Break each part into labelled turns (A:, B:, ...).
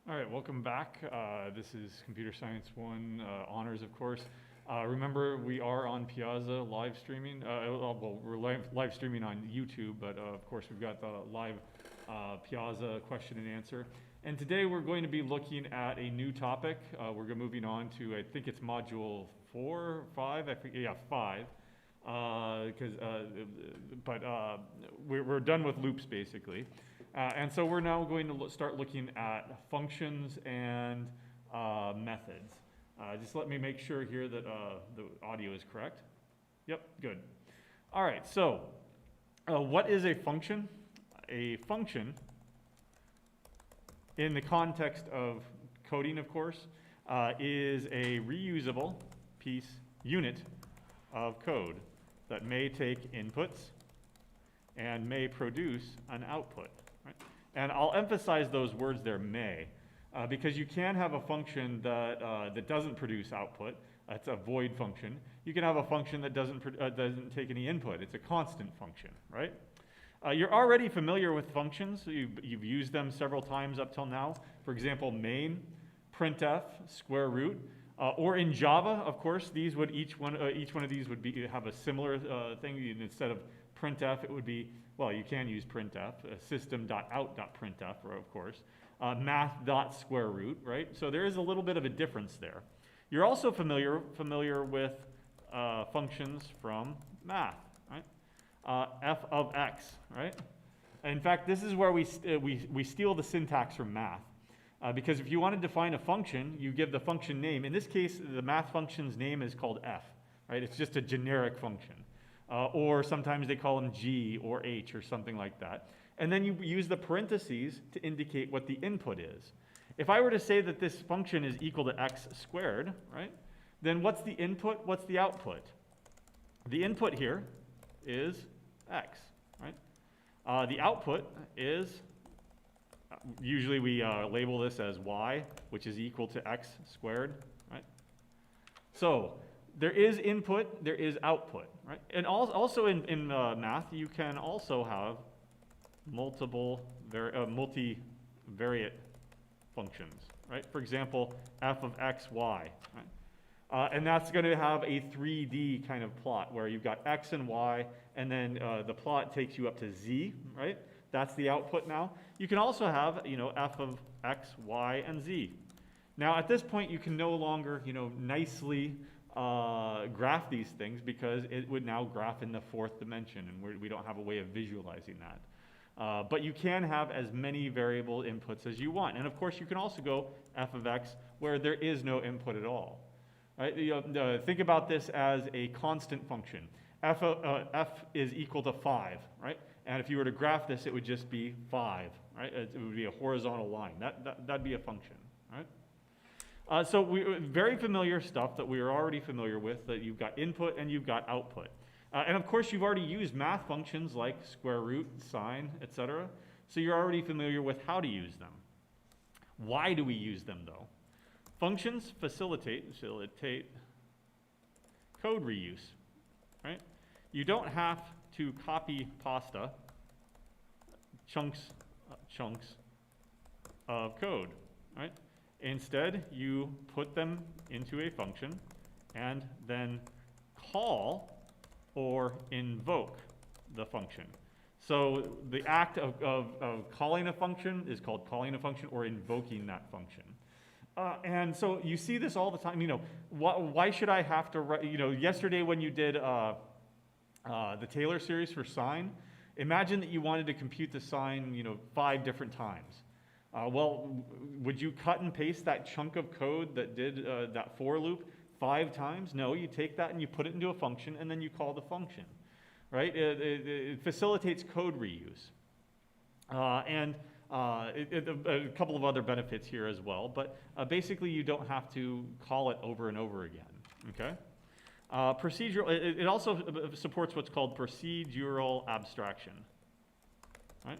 A: All right, welcome back. This is Computer Science 1 honors, of course. Remember, we are on Piazza live streaming. Well, we're live streaming on YouTube, but of course we've got the live Piazza question and answer. And today we're going to be looking at a new topic. We're moving on to, I think it's module 4 or 5. I forget, yeah, 5. But we're done with loops basically. And so we're now going to start looking at functions and methods. Just let me make sure here that the audio is correct. Yep, good. All right, so what is a function? A function, in the context of coding, of course, is a reusable unit of code that may take inputs and may produce an output. Right? And I'll emphasize those words there, may, because you can have a function that doesn't produce output. It's a void function. You can have a function that doesn't take any input. It's a constant function, right? You're already familiar with functions. You've used them several times up till now. For example, main, printf, square root, or in Java, of course, these would each one of these would have a similar thing. Instead of printf, it would be, well, you can use printf, system.out.printf, of course, math.square root, right? So there is a little bit of a difference there. You're also familiar with functions from math, right? F of x, right? In fact, this is where we steal the syntax from math. Because if you want to define a function, you give the function name. In this case, the math function's name is called f, right? It's just a generic function. Or sometimes they call them g or h or something like that. And then you use the parentheses to indicate what the input is. If I were to say that this function is equal to x squared, right? Then what's the input? What's the output? The input here is x, right? The output is, usually we label this as y, which is equal to x squared, right? So there is input, there is output, right? And also in math, you can also have multivariate functions, right? For example, f of x, y, right? And that's going to have a 3D kind of plot where you've got x and y, and then the plot takes you up to z, right? That's the output now. You can also have, f of x, y, and z. Now, at this point, you can no longer, nicely graph these things because it would now graph in the fourth dimension, and we don't have a way of visualizing that. But you can have as many variable inputs as you want. And of course, you can also go f of x where there is no input at all. Right? Think about this as a constant function. F is equal to 5, right? And if you were to graph this, it would just be 5, right? It would be a horizontal line. That'd be a function, right? So very familiar stuff that we are already familiar with, that you've got input and you've got output. And of course, you've already used math functions like square root, sine, etc. So you're already familiar with how to use them. Why do we use them, though? Functions facilitate code reuse, right? You don't have to copy pasta chunks of code, right? Instead, you put them into a function and then call or invoke the function. So the act of calling a function is called calling a function or invoking that function. And so you see this all the time. Why should I have to write, yesterday when you did the Taylor series for sine, imagine that you wanted to compute the sine, 5 different times. Well, would you cut and paste that chunk of code that did that for loop 5 times? No, you take that and you put it into a function and then you call the function, right? It facilitates code reuse. And a couple of other benefits here as well, but basically you don't have to call it over and over again, okay? Procedural, it also supports what's called procedural abstraction, right?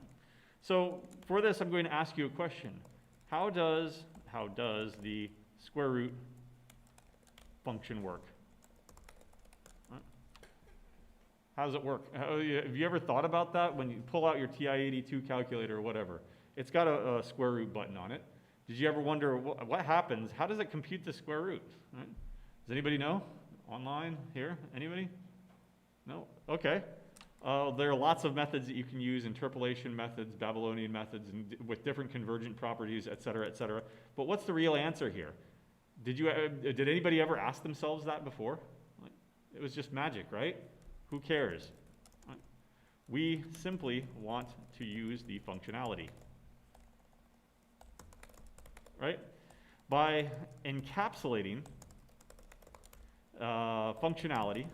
A: So for this, I'm going to ask you a question. How does the square root function work? Right? How does it work? Have you ever thought about that when you pull out your TI-82 calculator or whatever? It's got a square root button on it. Did you ever wonder what happens? How does it compute the square root? Right? Does anybody know? Online, here, anybody? No? Okay. There are lots of methods that you can use, interpolation methods, Babylonian methods, and with different convergent properties, et cetera, et cetera. But what's the real answer here? Did anybody ever ask themselves that before? Like, it was just magic, right? Who cares? Right? We simply want to use the functionality. Right? By encapsulating functionality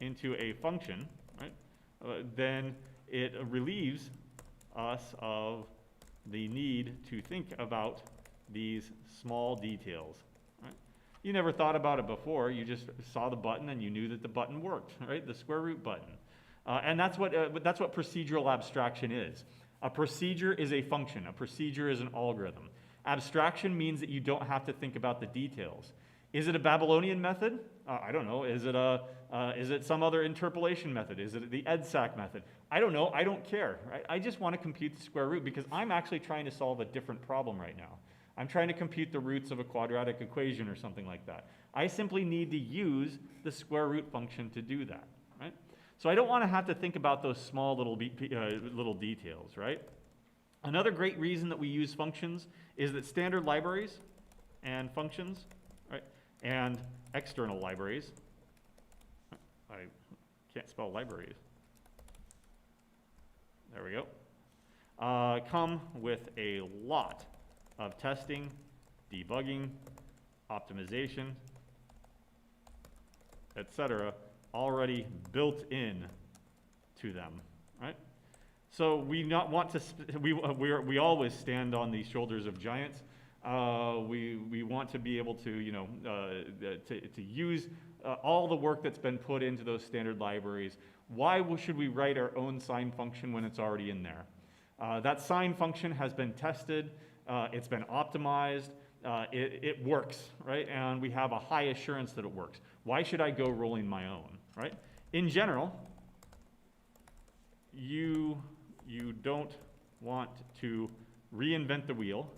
A: into a function, right? Then it relieves us of the need to think about these small details. Right? You never thought about it before. You just saw the button and you knew that the button worked, right? The square root button. And that's what procedural abstraction is. A procedure is a function. A procedure is an algorithm. Abstraction means that you don't have to think about the details. Is it a Babylonian method? I don't know. Is it some other interpolation method? Is it the EDSAC method? I don't know. I don't care. Right? I just want to compute the square root because I'm actually trying to solve a different problem right now. I'm trying to compute the roots of a quadratic equation or something like that. I simply need to use the square root function to do that. Right? So I don't want to have to think about those small little details. Right? Another great reason that we use functions is that standard libraries and functions, right, and external libraries, I can't spell libraries, there we go, come with a lot of testing, debugging, optimization, etc., already built in to them, right? So we not want to. We always stand on the shoulders of giants. We want to be able to to use all the work that's been put into those standard libraries. Why should we write our own sine function when it's already in there? That sine function has been tested. It's been optimized. It works, right? And we have a high assurance that it works. Why should I go rolling my own, right? In general, you don't want to reinvent the wheel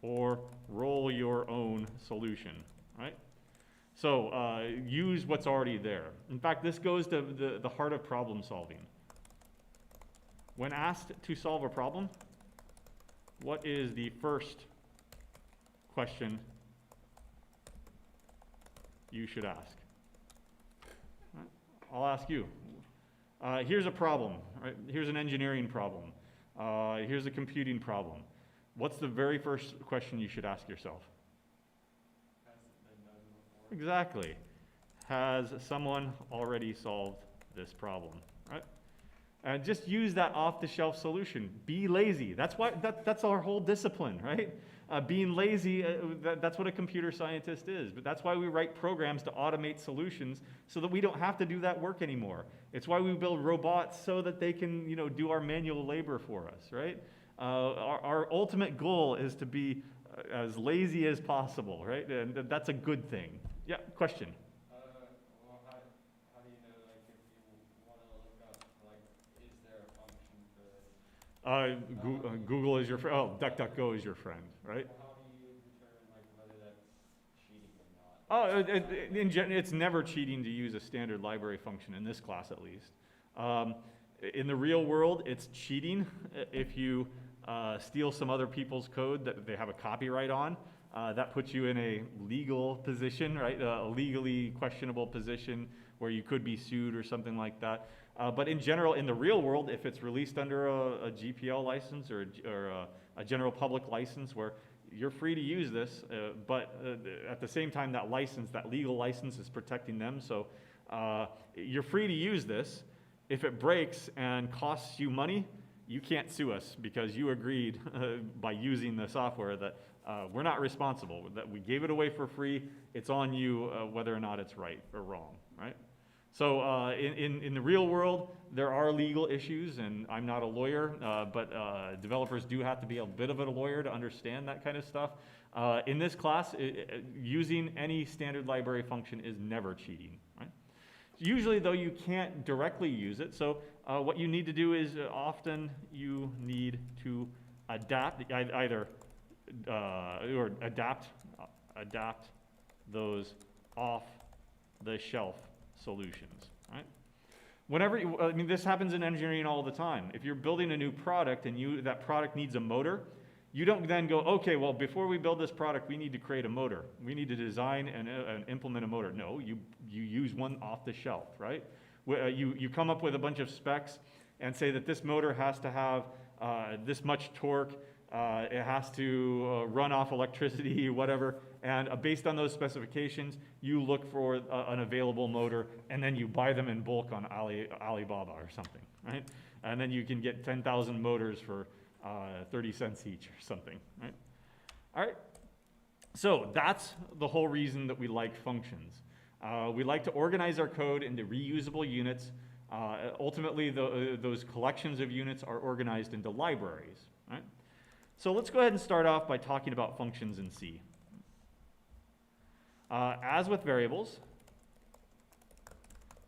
A: or roll your own solution, right? So use what's already there. In fact, this goes to the heart of problem solving. When asked to solve a problem, what is the first question you should ask? Right? I'll ask you. Here's a problem, right? Here's an engineering problem. Here's a computing problem. What's the very first question you should ask yourself?
B: Has it been done before?
A: Exactly. Has someone already solved this problem, right? And just use that off-the-shelf solution. Be lazy. That's our whole discipline, right? Being lazy, that's what a computer scientist is. But that's why we write programs to automate solutions so that we don't have to do that work anymore. It's why we build robots so that they can, do our manual labor for us, right? Our ultimate goal is to be as lazy as possible, right? And that's a good thing. Yeah, question?
B: Well, how do you know, like, if you want to look up, like, is there a function for this?
A: Google is your friend. Oh, DuckDuckGo is your friend, right?
B: Well, how do you determine, like, whether that's cheating or not?
A: It's never cheating to use a standard library function, in this class at least. In the real world, it's cheating if you steal some other people's code that they have a copyright on. That puts you in a legal position, right? A legally questionable position where you could be sued or something like that. But in general, in the real world, if it's released under a GPL license or a general public license where you're free to use this, but at the same time, that legal license is protecting them. So you're free to use this. If it breaks and costs you money, you can't sue us because you agreed by using the software that we're not responsible, that we gave it away for free. It's on you whether or not it's right or wrong, right? So in the real world, there are legal issues, and I'm not a lawyer, but developers do have to be a bit of a lawyer to understand that kind of stuff. In this class, using any standard library function is never cheating, right? Usually, though, you can't directly use it, so what you need to do is often you need to either or adapt those off-the-shelf solutions, right? Whenever, I mean, this happens in engineering all the time. If you're building a new product and that product needs a motor, you don't then go, okay, well, before we build this product, we need to create a motor. We need to design and implement a motor. No, you use one off the shelf, right? You come up with a bunch of specs and say that this motor has to have this much torque, it has to run off electricity, whatever, and based on those specifications, you look for an available motor, and then you buy them in bulk on Alibaba or something, right? And then you can get 10,000 motors for 30 cents each or something, right? All right, so that's the whole reason that we like functions. We like to organize our code into reusable units. Ultimately, those collections of units are organized into libraries, right? So let's go ahead and start off by talking about functions in C. As with variables,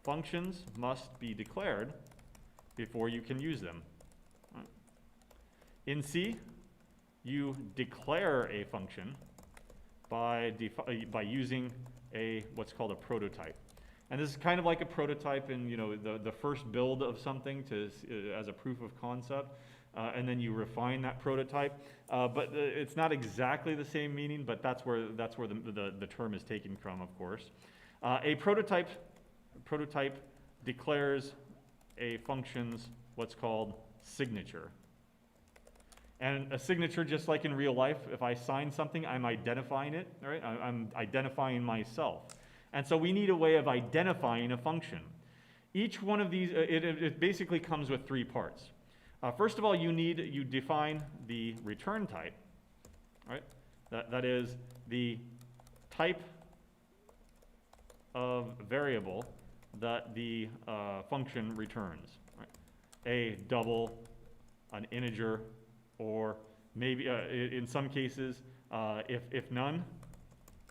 A: functions must be declared before you can use them. In C, you declare a function by using what's called a prototype. And this is kind of like a prototype in the first build of something as a proof of concept, and then you refine that prototype. But it's not exactly the same meaning, but that's where the term is taken from, of course. A prototype declares a function's what's called signature. And a signature, just like in real life, if I sign something, I'm identifying it, right? I'm identifying myself. And so we need a way of identifying a function. Each one of these, it basically comes with three parts. First of all, you define the return type, right? That is the type of variable that the function returns, right? A double, an integer, or maybe in some cases, if none,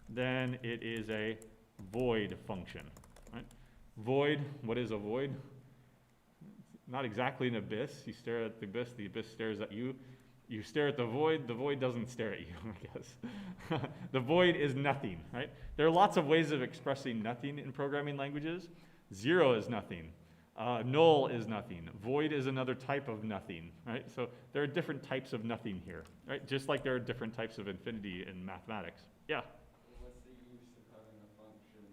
A: then it is a void function, right? Void, what is a void? Not exactly an abyss. You stare at the abyss stares at you. You stare at the void doesn't stare at you, I guess. The void is nothing, right? There are lots of ways of expressing nothing in programming languages. Zero is nothing. Null is nothing. Void is another type of nothing, right? So there are different types of nothing here, right? Just like there are different types of infinity in mathematics. Yeah?
B: What's the use of having a function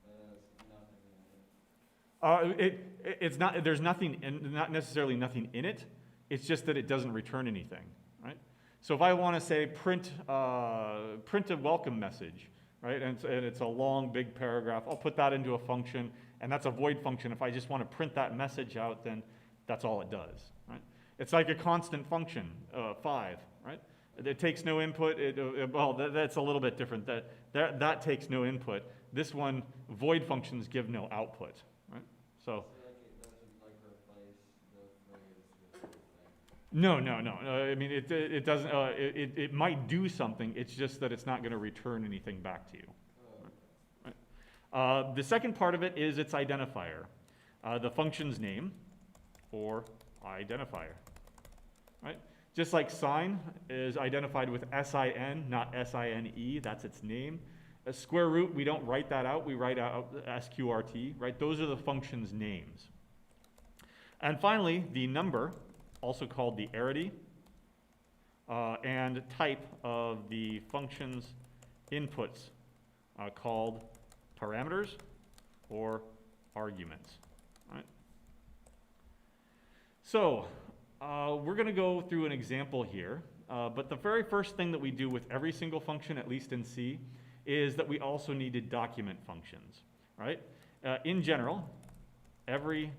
B: that has nothing in it?
A: It's not, there's nothing, not necessarily nothing in it. It's just that it doesn't return anything, right? So if I want to say print a welcome message, right? And it's a long, big paragraph, I'll put that into a function, and that's a void function. If I just want to print that message out, then that's all it does, right? It's like a constant function, 5, right? It takes no input. Well, that's a little bit different. That takes no input. This one, void functions give no output, right? So
B: It doesn't replace the phrase with anything.
A: No. I mean, it doesn't. It might do something. It's just that it's not going to return anything back to you. Right? The second part of it is its identifier, the function's name, or identifier. Right? Just like sine is identified with sin, not sine. That's its name. A square root, we don't write that out. We write out sqrt. Right? Those are the function's names. And finally, the number, also called the arity, and type of the function's inputs, called parameters or arguments. Right? So we're going to go through an example here, but the very first thing that we do with every single function, at least in C, is that we also need to document functions. Right? In general, every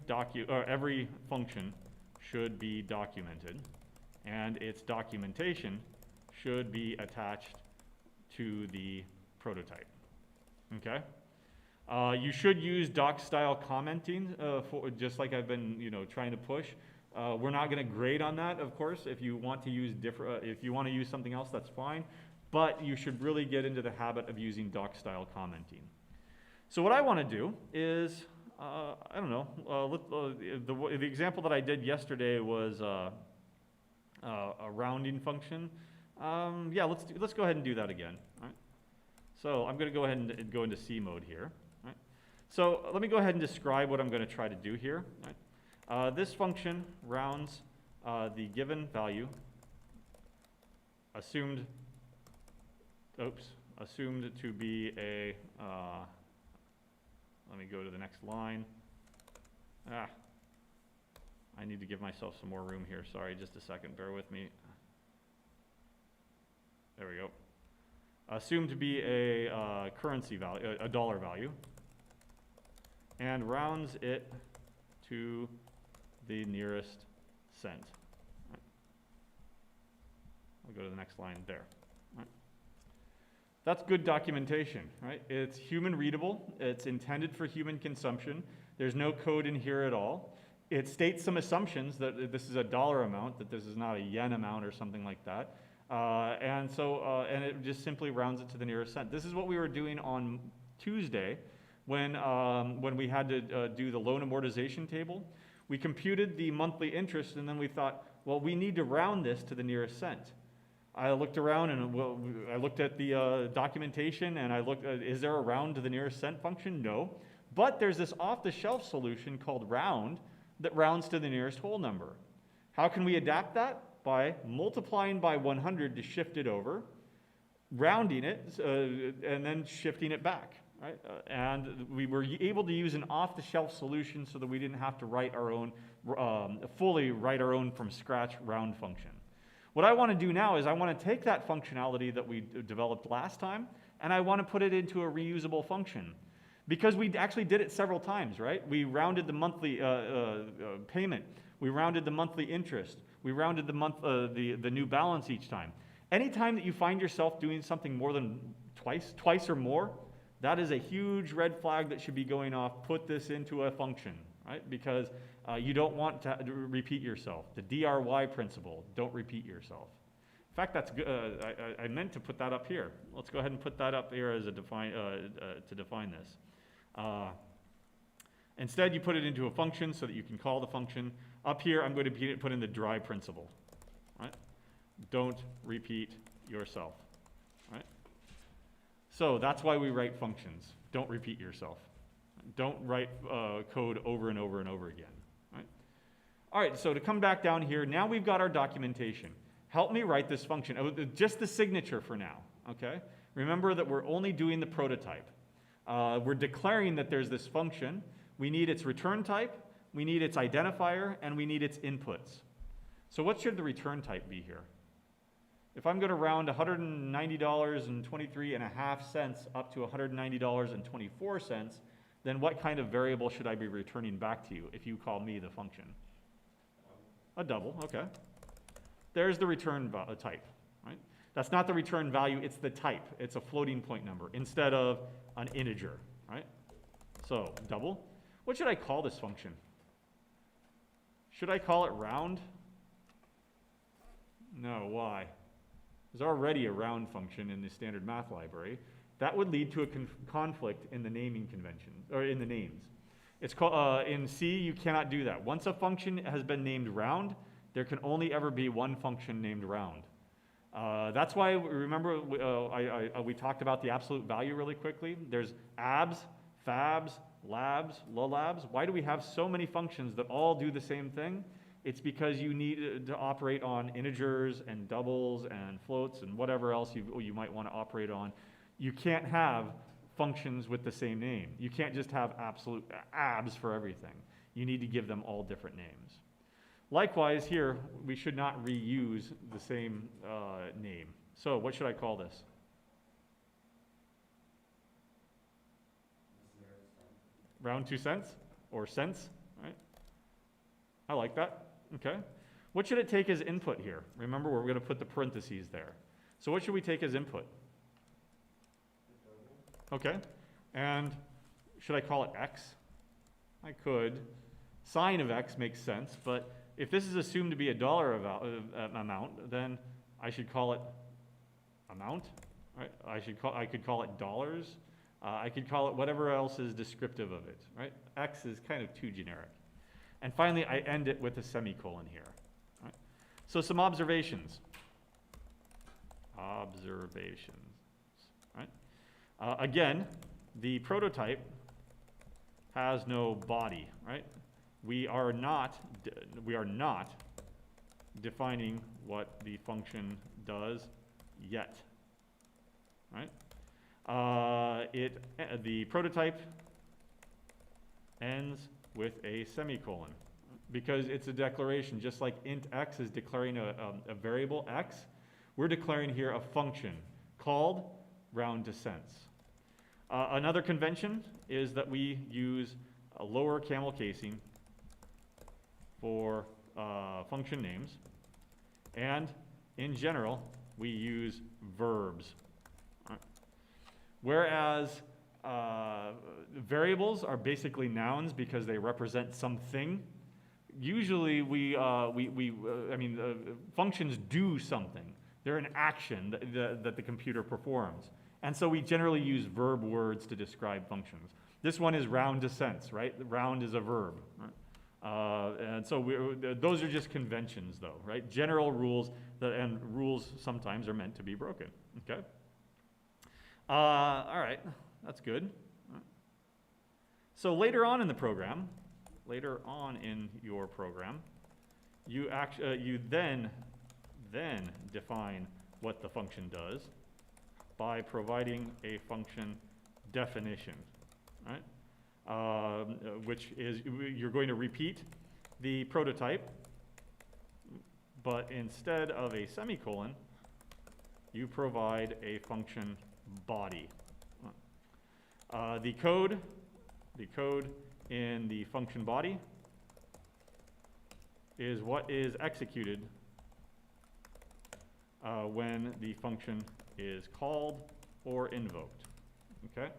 A: function should be documented, and its documentation should be attached to the prototype. Okay? You should use doc-style commenting, just like I've been, trying to push. We're not going to grade on that, of course. If you want to use something else, that's fine. But you should really get into the habit of using doc-style commenting. So what I want to do is, I don't know, the example that I did yesterday was a rounding function. Yeah, let's go ahead and do that again. All right. So I'm going to go ahead and go into C mode here. Right. So let me go ahead and describe what I'm going to try to do here. Right. This function rounds the given value, assumed to be a, let me go to the next line. I need to give myself some more room here. Sorry, just a second, bear with me. There we go. Assumed to be a currency value, a dollar value, and rounds it to the nearest cent. Right. I'll go to the next line there. Right. That's good documentation, right? It's human readable. It's intended for human consumption. There's no code in here at all. It states some assumptions that this is a dollar amount, that this is not a yen amount or something like that. And it just simply rounds it to the nearest cent. This is what we were doing on Tuesday when we had to do the loan amortization table. We computed the monthly interest, and then we thought, well, we need to round this to the nearest cent. I looked around and I looked at the documentation, and I looked, is there a round to the nearest cent function? No. But there's this off-the-shelf solution called round that rounds to the nearest whole number. How can we adapt that? By multiplying by 100 to shift it over, rounding it, and then shifting it back. Right? And we were able to use an off-the-shelf solution so that we didn't have to write our own, fully write our own from scratch round function. What I want to do now is I want to take that functionality that we developed last time, and I want to put it into a reusable function. Because we actually did it several times, right? We rounded the monthly payment. We rounded the monthly interest. We rounded the new balance each time. Anytime that you find yourself doing something more than twice or more, that is a huge red flag that should be going off. Put this into a function, right? Because you don't want to repeat yourself. The DRY principle, don't repeat yourself. In fact, that's good. I meant to put that up here. Let's go ahead and put that up here as a to define this. Instead, you put it into a function so that you can call the function. Up here, I'm going to put in the dry principle. Right? Don't repeat yourself. Right? So that's why we write functions. Don't repeat yourself. Don't write code over and over and over again. Right? All right, so to come back down here, now we've got our documentation. Help me write this function. Just the signature for now. Okay? Remember that we're only doing the prototype. We're declaring that there's this function. We need its return type, we need its identifier, and we need its inputs. So what should the return type be here? If I'm going to round $190.23.5 up to $190.24, then what kind of variable should I be returning back to you if you call me the function? A double, okay. There's the return type, right? That's not the return value, it's the type. It's a floating point number instead of an integer, right? So, double. What should I call this function? Should I call it round? No, why? There's already a round function in the standard math library. That would lead to a conflict in the naming convention, or in the names. It's called, in C, you cannot do that. Once a function has been named round, there can only ever be one function named round. That's why, remember, we talked about the absolute value really quickly. There's abs, fabs, labs, lolabs. Why do we have so many functions that all do the same thing? It's because you need to operate on integers and doubles and floats and whatever else you might want to operate on. You can't have functions with the same name. You can't just have absolute abs for everything. You need to give them all different names. Likewise, here, we should not reuse the same name. So what should I call this? Round 2 cents or cents, right? I like that. Okay. What should it take as input here? Remember, we're going to put the parentheses there. So what should we take as input? Okay. And should I call it x? I could. Sine of x makes sense, but if this is assumed to be a dollar amount, then I should call it amount. Right? I could call it dollars. I could call it whatever else is descriptive of it. Right? X is kind of too generic. And finally, I end it with a semicolon here. Right? So some observations. observations, right? Again, the prototype has no body, right? We are not defining what the function does yet, right? The prototype ends with a semicolon because it's a declaration. Just like int x is declaring a variable x, we're declaring here a function called round to cents. Another convention is that we use a lower camel casing for function names, and in general we use verbs. Whereas variables are basically nouns because they represent something. Usually functions do something. They're an action that the computer performs. And so we generally use verb words to describe functions. This one is round to cents, right? Round is a verb. Right? And so those are just conventions though, right? General rules, and rules sometimes are meant to be broken, okay? All right, that's good. So later on in the program, later on in your program, you then define what the function does by providing a function definition, right? Which is, you're going to repeat the prototype, but instead of a semicolon, you provide a function body. The code in the function body is what is executed when the function is called or invoked, okay?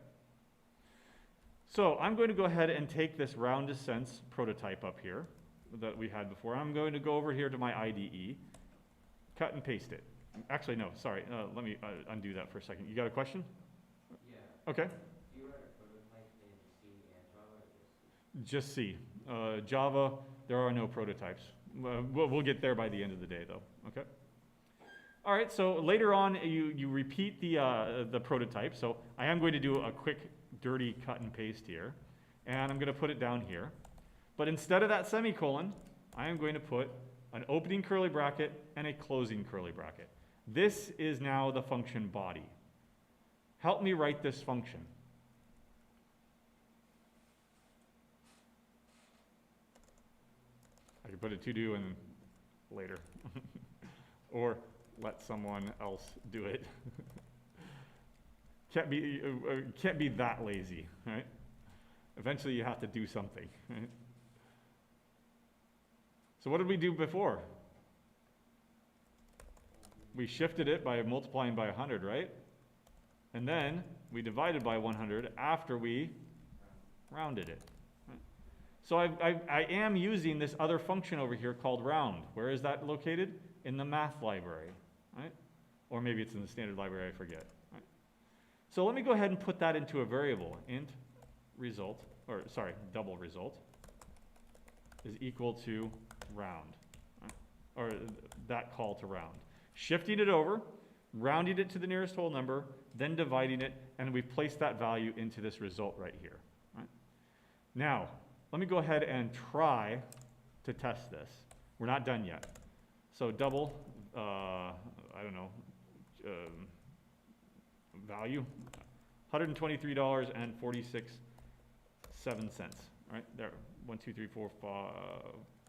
A: So I'm going to go ahead and take this round to cents prototype up here that we had before. I'm going to go over here to my IDE, cut and paste it. Actually, no, sorry. Let me undo that for a second. You got a question?
B: Yeah.
A: Okay.
B: Do you write a prototype in C and Java or
A: Just C. Java, there are no prototypes. We'll get there by the end of the day, though. Okay. All right. So later on, you repeat the prototype. So I am going to do a quick, dirty cut and paste here, and I'm going to put it down here. But instead of that semicolon, I am going to put an opening curly bracket and a closing curly bracket. This is now the function body. Help me write this function. I can put a to do and later. Or let someone else do it. Can't be that lazy, right? Eventually you have to do something, right? So what did we do before? We shifted it by multiplying by 100, right? And then we divided by 100 after we rounded it. Right? So I am using this other function over here called round. Where is that located? In the math library, right? Or maybe it's in the standard library, I forget. Right? So let me go ahead and put that into a variable. Int result, or sorry, double result is equal to round, right? Or that call to round. Shifting it over, rounding it to the nearest whole number, then dividing it, and we've placed that value into this result right here. Right? Now, let me go ahead and try to test this. We're not done yet. So double, value, $123.46, right? There, 1, 2, 3, 4,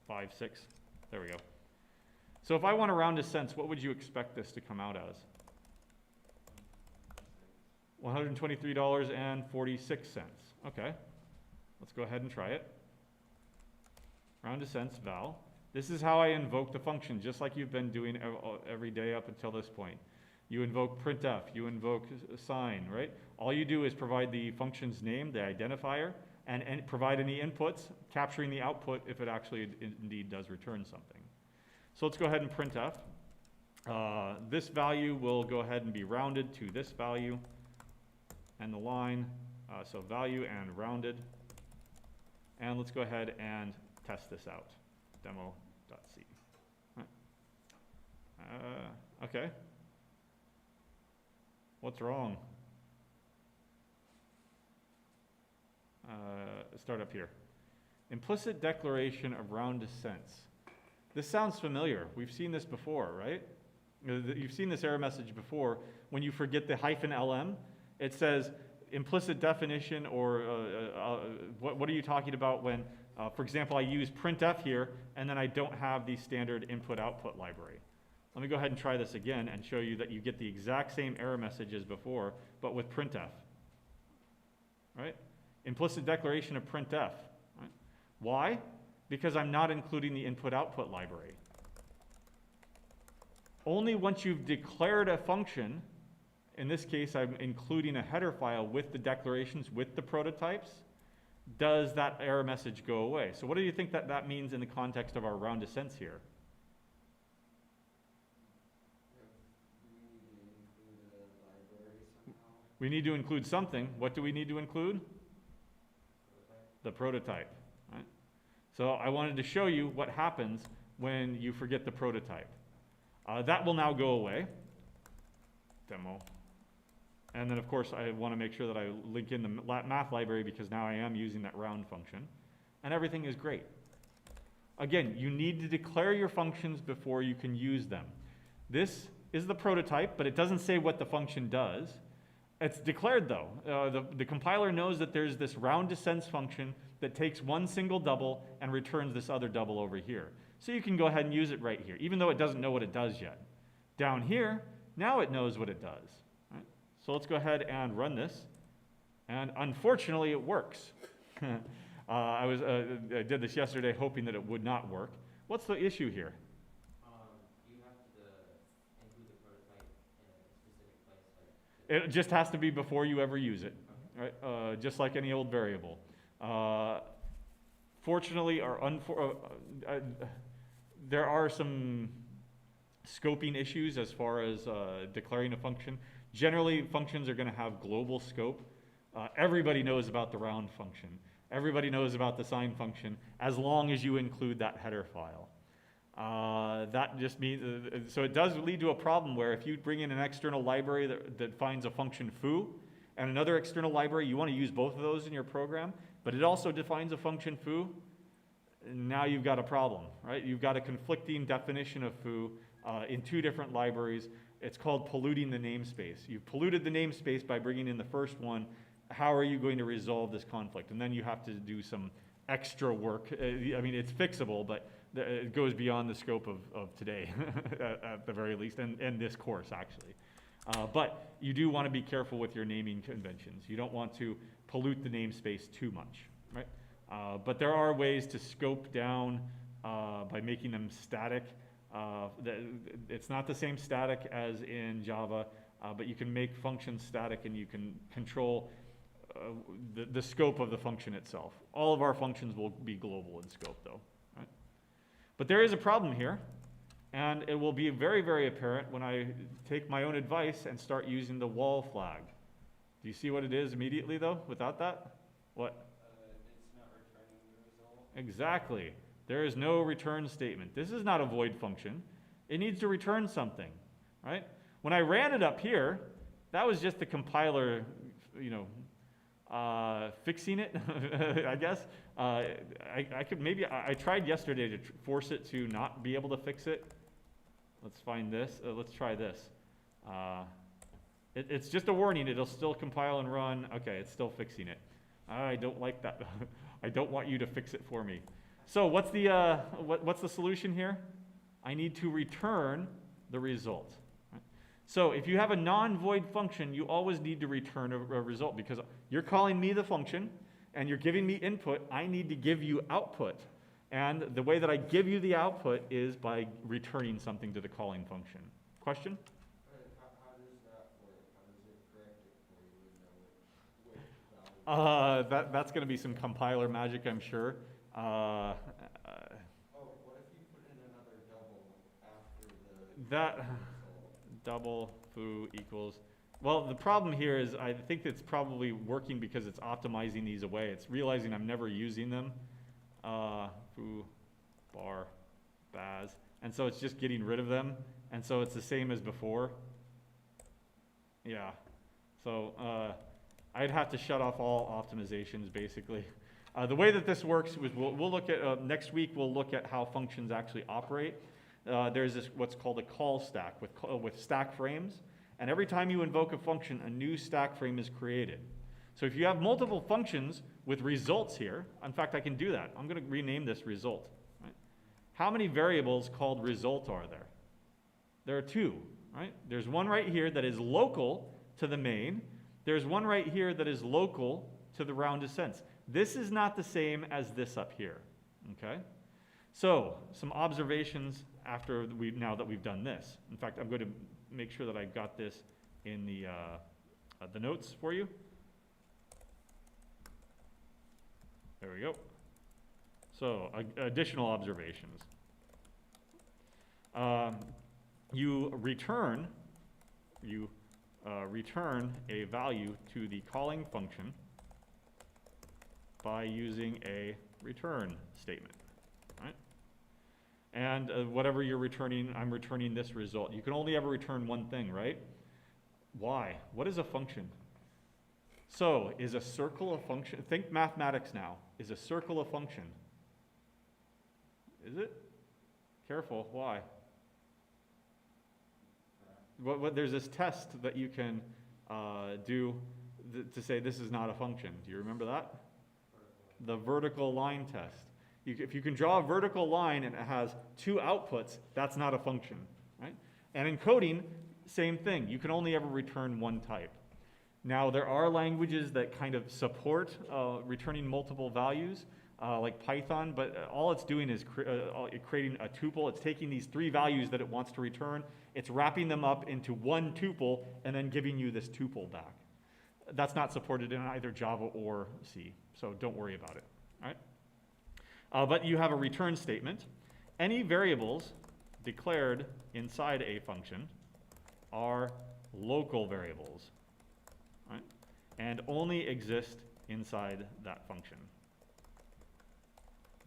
A: 5, 6. There we go. So if I want to round to cents, what would you expect this to come out as? $123.46. Okay. Let's go ahead and try it. Round to cents, val. This is how I invoke the function, just like you've been doing every day up until this point. You invoke printf, you invoke sine, right? All you do is provide the function's name, the identifier, and provide any inputs, capturing the output if it actually indeed does return something. So let's go ahead and printf. This value will go ahead and be rounded to this value and the line, so value and rounded. And let's go ahead and test this out, demo.c. Right. Okay. What's wrong? Start up here. Implicit declaration of round descents. This sounds familiar. We've seen this before, right? You've seen this error message before. When you forget the -lm, it says implicit definition, or what are you talking about when, for example, I use printf here, and then I don't have the standard input-output library. Let me go ahead and try this again and show you that you get the exact same error message as before, but with printf, right? Implicit declaration of printf. Right? Why? Because I'm not including the input-output library. Only once you've declared a function, in this case I'm including a header file with the declarations, with the prototypes, does that error message go away. So what do you think that means in the context of our round descents here? We need to include something. What do we need to include? The prototype. Right? So I wanted to show you what happens when you forget the prototype. That will now go away. Demo. And then, of course, I want to make sure that I link in the math library because now I am using that round function. And everything is great. Again, you need to declare your functions before you can use them. This is the prototype, but it doesn't say what the function does. It's declared, though. The compiler knows that there's this round descents function that takes one single double and returns this other double over here. So you can go ahead and use it right here, even though it doesn't know what it does yet. Down here, now it knows what it does. Right? So let's go ahead and run this. And unfortunately, it works. I did this yesterday hoping that it would not work. What's the issue here?
B: You have to include the prototype in a specific place. Like
A: It just has to be before you ever use it, right? Just like any old variable. Fortunately, there are some scoping issues as far as declaring a function. Generally, functions are going to have global scope. Everybody knows about the round function. Everybody knows about the sine function, as long as you include that header file. That just means, so it does lead to a problem where if you bring in an external library that finds a function foo, and another external library, you want to use both of those in your program, but it also defines a function foo, now you've got a problem, right? You've got a conflicting definition of foo in two different libraries. It's called polluting the namespace. You've polluted the namespace by bringing in the first one. How are you going to resolve this conflict? And then you have to do some extra work. I mean, it's fixable, but it goes beyond the scope of today, at the very least, and this course, actually. But you do want to be careful with your naming conventions. You don't want to pollute the namespace too much, right? But there are ways to scope down by making them static. It's not the same static as in Java, but you can make functions static and you can control the scope of the function itself. All of our functions will be global in scope, though. Right? But there is a problem here, and it will be very, very apparent when I take my own advice and start using the wall flag. Do you see what it is immediately, though, without that? What?
B: it's not returning the result.
A: Exactly. There is no return statement. This is not a void function. It needs to return something, right? When I ran it up here, that was just the compiler, fixing it, I guess. I tried yesterday to force it to not be able to fix it. Let's find this. Let's try this. It's just a warning. It'll still compile and run. Okay, it's still fixing it. I don't like that. I don't want you to fix it for me. So what's the solution here? I need to return the result. So if you have a non-void function, you always need to return a result because you're calling me the function and you're giving me input. I need to give you output. And the way that I give you the output is by returning something to the calling function. Question?
B: How does that work? How does it correct it for you and know which value?
A: That's going to be some compiler magic, I'm sure.
B: What if you put in another double after the
A: That
B: result?
A: double foo equals, well, the problem here is I think it's probably working because it's optimizing these away. It's realizing I'm never using them. Foo, bar, baz. And so it's just getting rid of them. And so it's the same as before. Yeah, So I'd have to shut off all optimizations, basically. The way that this works is we'll look at, next week we'll look at how functions actually operate. There's this what's called a call stack with stack frames. And every time you invoke a function, a new stack frame is created. So if you have multiple functions with results here, in fact, I can do that. I'm going to rename this result. Right? How many variables called result are there? There are 2, right? There's one right here that is local to the main. There's one right here that is local to the round ascents. This is not the same as this up here, okay? So some observations now that we've done this. In fact, I'm going to make sure that I got this in the notes for you. There we go. So additional observations. You return a value to the calling function by using a return statement, right? And whatever you're returning, I'm returning this result. You can only ever return one thing, right? Why? What is a function? So, is a circle a function? Think mathematics now. Is a circle a function? Is it? Careful, why? There's this test that you can do to say this is not a function. Do you remember that? The vertical line test. If you can draw a vertical line and it has 2 outputs, that's not a function, right? And in coding, same thing. You can only ever return one type. Now, there are languages that kind of support returning multiple values, like Python, but all it's doing is creating a tuple. It's taking these 3 values that it wants to return, it's wrapping them up into one tuple, and then giving you this tuple back. That's not supported in either Java or C, so don't worry about it, all right? But you have a return statement. Any variables declared inside a function are local variables, right? And only exist inside that function.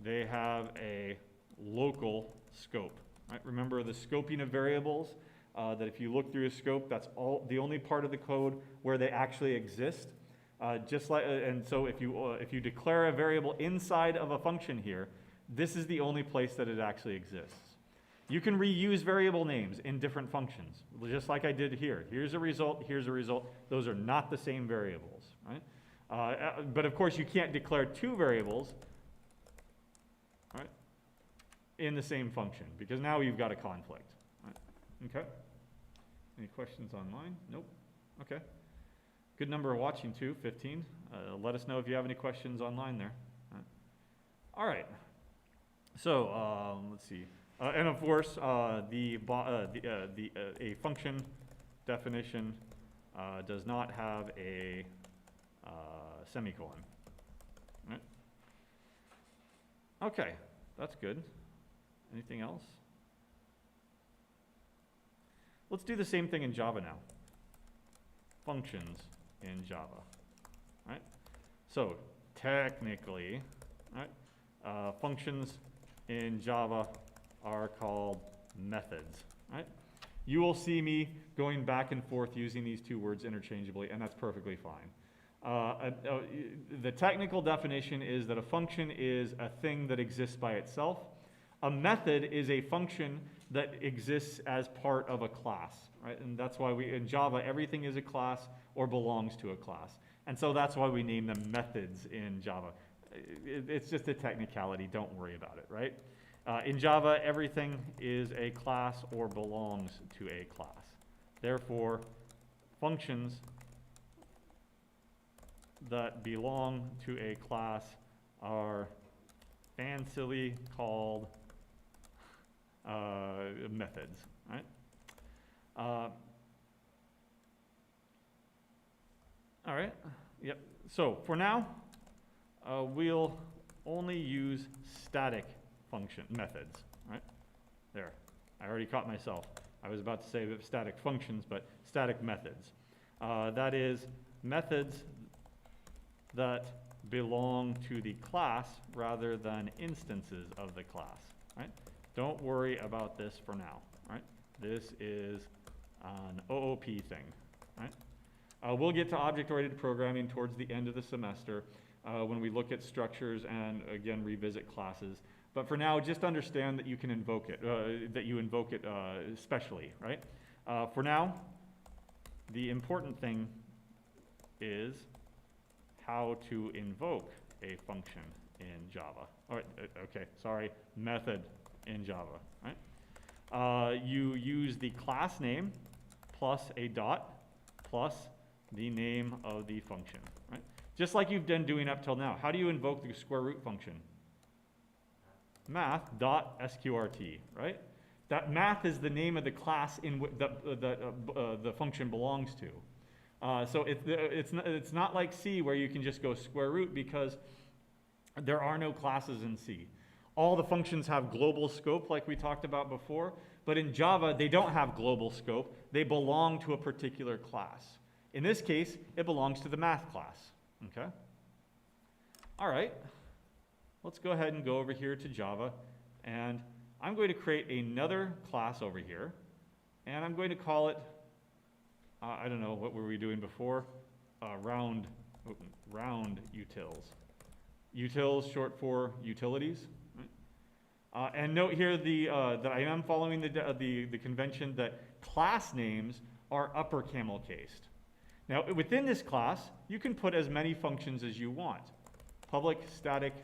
A: They have a local scope, right? Remember the scoping of variables, that if you look through a scope, that's the only part of the code where they actually exist. And so if you declare a variable inside of a function here, this is the only place that it actually exists. You can reuse variable names in different functions, just like I did here. Here's a result, here's a result. Those are not the same variables, right? But of course, you can't declare 2 variables, right, in the same function, because now you've got a conflict, right? Okay? Any questions online? Nope. Okay. Good number of watching too, 15. Let us know if you have any questions online there. All right. So let's see. And of course, a function definition does not have a semicolon. Right? Okay, that's good. Anything else? Let's do the same thing in Java now. Functions in Java, right? So technically, right, functions in Java are called methods, right? You will see me going back and forth using these 2 words interchangeably, and that's perfectly fine. The technical definition is that a function is a thing that exists by itself. A method is a function that exists as part of a class, right? And that's why in Java, everything is a class or belongs to a class. And so that's why we name them methods in Java. It's just a technicality, don't worry about it, right? In Java, everything is a class or belongs to a class. Therefore, functions that belong to a class are fancily called methods, right? All right, yep. So for now, we'll only use static function methods, right? There, I already caught myself. I was about to say static functions, but static methods. That is methods that belong to the class rather than instances of the class, right? Don't worry about this for now, right? This is an OOP thing, right? We'll get to object-oriented programming towards the end of the semester when we look at structures and, again, revisit classes. But for now, just understand that you can invoke it, specially, right? For now, the important thing is how to invoke a function in Java. All right, okay, sorry, method in Java, right? You use the class name plus a dot plus the name of the function, right? Just like you've been doing up till now. How do you invoke the square root function? Math.sqrt, right? That math is the name of the class in the function belongs to. So it's not like C where you can just go square root because there are no classes in C. All the functions have global scope like we talked about before, but in Java they don't have global scope. They belong to a particular class. In this case, it belongs to the math class, okay? All right, let's go ahead and go over here to Java, and I'm going to create another class over here, and I'm going to call it, I don't know, what were we doing before? Round utils. Utils, short for utilities. Right? And note here that I am following the convention that class names are upper camel-cased. Now, within this class, you can put as many functions as you want. Public, static,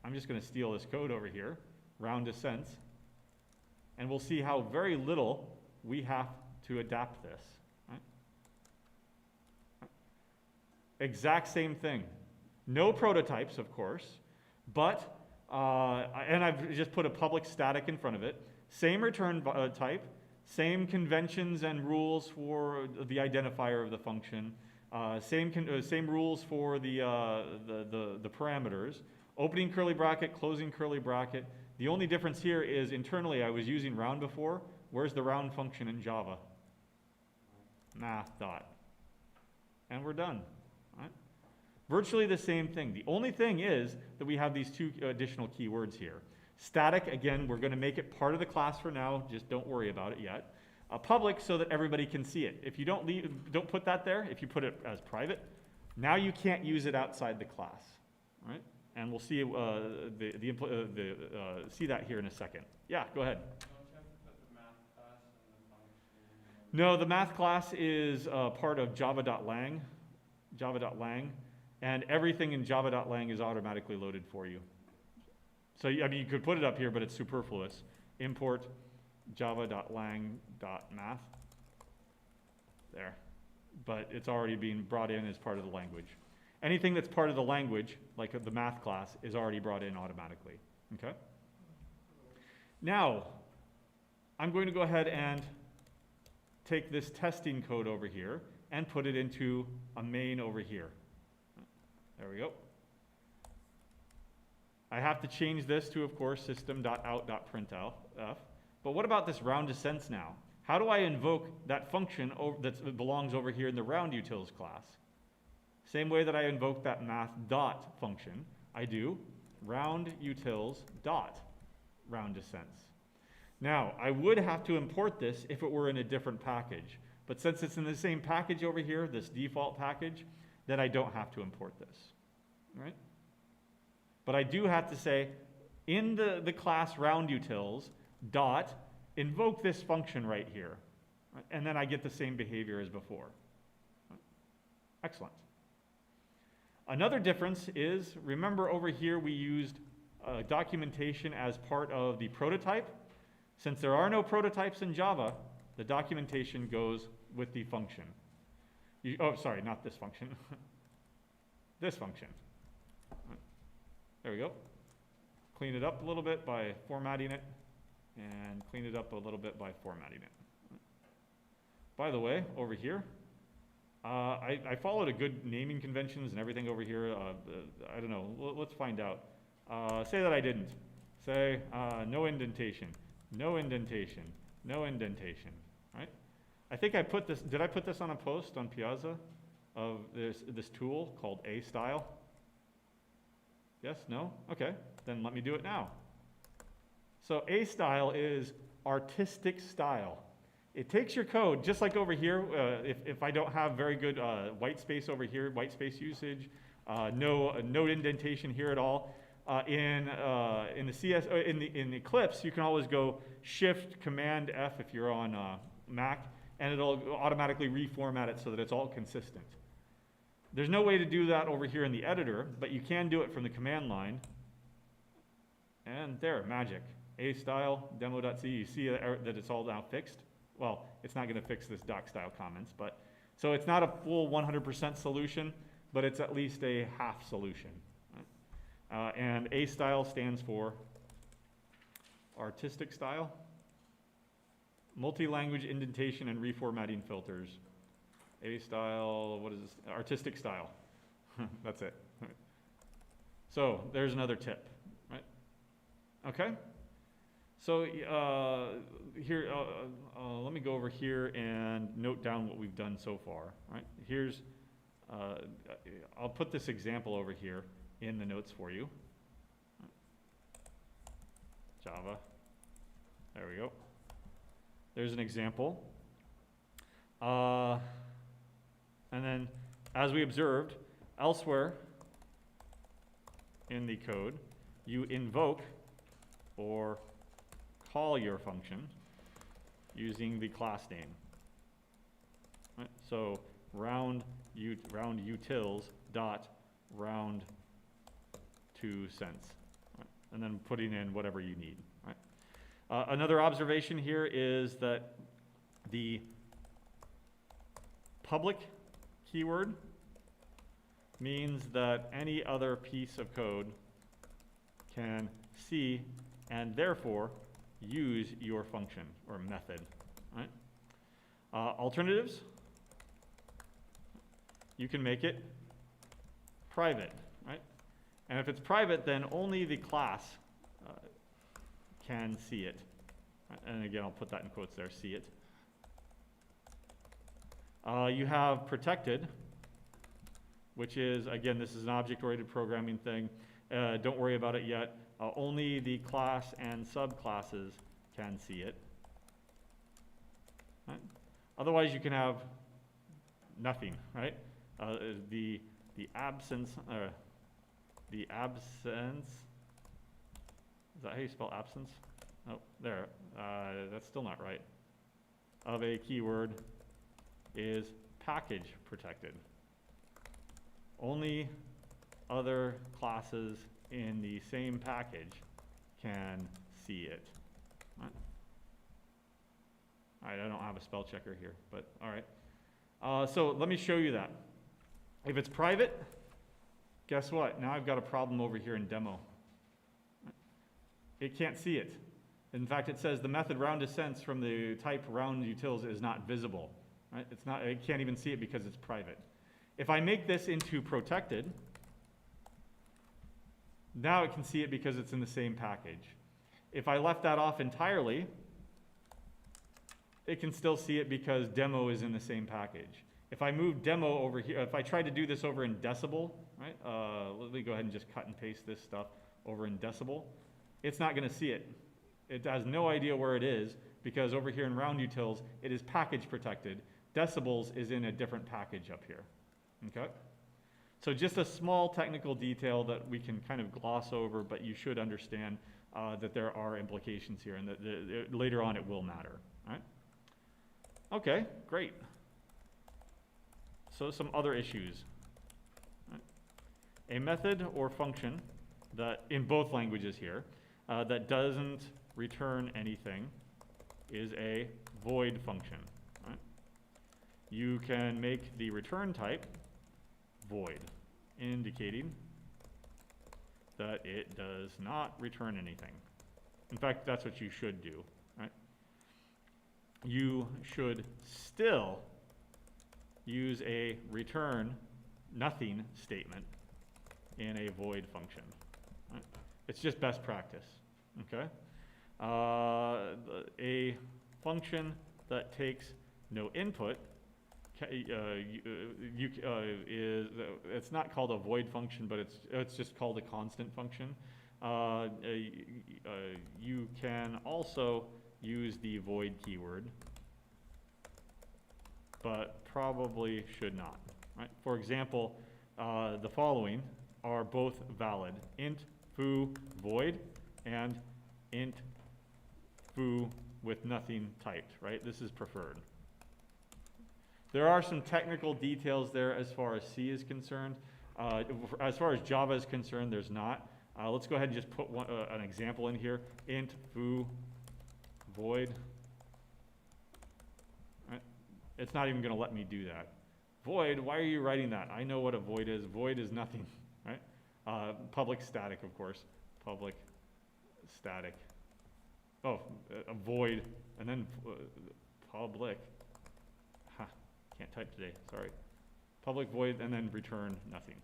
A: I'm just going to steal this code over here, round descents, and we'll see how very little we have to adapt this. Right? Exact same thing. No prototypes, of course, but, and I've just put a public static in front of it. Same return type, same conventions and rules for the identifier of the function, same rules for the parameters. Opening curly bracket, closing curly bracket. The only difference here is internally I was using round before. Where's the round function in Java? Math dot. And we're done. Right? Virtually the same thing. The only thing is that we have these two additional keywords here. Static, again, we're going to make it part of the class for now. Just don't worry about it yet. Public, so that everybody can see it. If you don't put that there, if you put it as private, now you can't use it outside the class. Right? And we'll see see that here in a second. Yeah, go ahead.
B: Don't you have to put the math class and the function?
A: No, the math class is part of java.lang, and everything in java.lang is automatically loaded for you. So, I mean, you could put it up here, but it's superfluous. Import java.lang.math. There. But it's already being brought in as part of the language. Anything that's part of the language, like the math class, is already brought in automatically. Okay? Now, I'm going to go ahead and take this testing code over here and put it into a main over here. There we go. I have to change this to, of course, system.out.printf. But what about this round descents now? How do I invoke that function that belongs over here in the round utils class? Same way that I invoke that math dot function, I do round utils dot round descents. Now, I would have to import this if it were in a different package. But since it's in the same package over here, this default package, then I don't have to import this. Right? But I do have to say, in the class round utils dot invoke this function right here. Right? And then I get the same behavior as before. Right? Excellent. Another difference is, remember over here we used documentation as part of the prototype. Since there are no prototypes in Java, the documentation goes with the function. Oh, sorry, not this function. This function. There we go. Clean it up a little bit by formatting it, and clean it up a little bit by formatting it. By the way, over here, I followed a good naming conventions and everything over here. I don't know. Let's find out. Say that I didn't. Say no indentation, no indentation, no indentation. Right? I think I put this. Did I put this on a post on Piazza of this tool called A-style? Yes? No? Okay. Then let me do it now. So A-style is artistic style. It takes your code, just like over here, if I don't have very good white space over here, white space usage, no indentation here at all. In Eclipse, you can always go Shift Command F if you're on Mac, and it'll automatically reformat it so that it's all consistent. There's no way to do that over here in the editor, but you can do it from the command line. And there, magic. A style demo.c. You see that it's all now fixed. Well, it's not going to fix this doc style comments, but so it's not a full 100% solution, but it's at least a half solution. Right? And A style stands for artistic style, multi-language indentation and reformatting filters. A style, what is this? Artistic style. That's it. Right. So there's another tip, right? Okay. So here, let me go over here and note down what we've done so far. Right? Here's, I'll put this example over here in the notes for you. Java. There we go. There's an example. And then, as we observed, elsewhere in the code, you invoke or call your function using the class name. Right? So round utils dot round 2 cents, right? And then putting in whatever you need. Right? Another observation here is that the public keyword means that any other piece of code can see and therefore use your function or method, right? Alternatives, you can make it private, right? And if it's private, then only the class can see it. Right? And again, I'll put that in quotes there, see it. You have protected, which is, again, this is an object-oriented programming thing. Don't worry about it yet. Only the class and subclasses can see it. Right? Otherwise, you can have nothing, right? The absence, is that how you spell absence? Oh, there, that's still not right. Of a keyword is package protected. Only other classes in the same package can see it. Right. All right, I don't have a spell checker here, but all right. So let me show you that. If it's private, guess what? Now I've got a problem over here in demo. It can't see it. In fact, it says the method round descents from the type round utils is not visible. Right? It's not. It can't even see it because it's private. If I make this into protected, now it can see it because it's in the same package. If I left that off entirely, it can still see it because demo is in the same package. If I move demo over here, if I try to do this over in decibel, right? Let me go ahead and just cut and paste this stuff over in decibel. It's not going to see it. It has no idea where it is because over here in round utils, it is package protected. Decibels is in a different package up here. Okay? So just a small technical detail that we can kind of gloss over, but you should understand that there are implications here and that later on it will matter. All right? Okay, great. So some other issues. Right? A method or function that, in both languages here, that doesn't return anything is a void function. Right? You can make the return type void, indicating that it does not return anything. In fact, that's what you should do, right? You should still use a return nothing statement in a void function. Right? It's just best practice, okay? A function that takes no input it's not called a void function, but it's just called a constant function. You can also use the void keyword but probably should not, right? For example, the following are both valid: int foo void and int foo with nothing typed, right? This is preferred. There are some technical details there as far as C is concerned. As far as Java is concerned, there's not. Let's go ahead and just put an example in here. Int foo void. Right? It's not even going to let me do that. Void, why are you writing that? I know what a void is. Void is nothing, right? Public static, of course. Public static. Oh, a void, and then public. Can't type today, sorry. Public void, and then return nothing.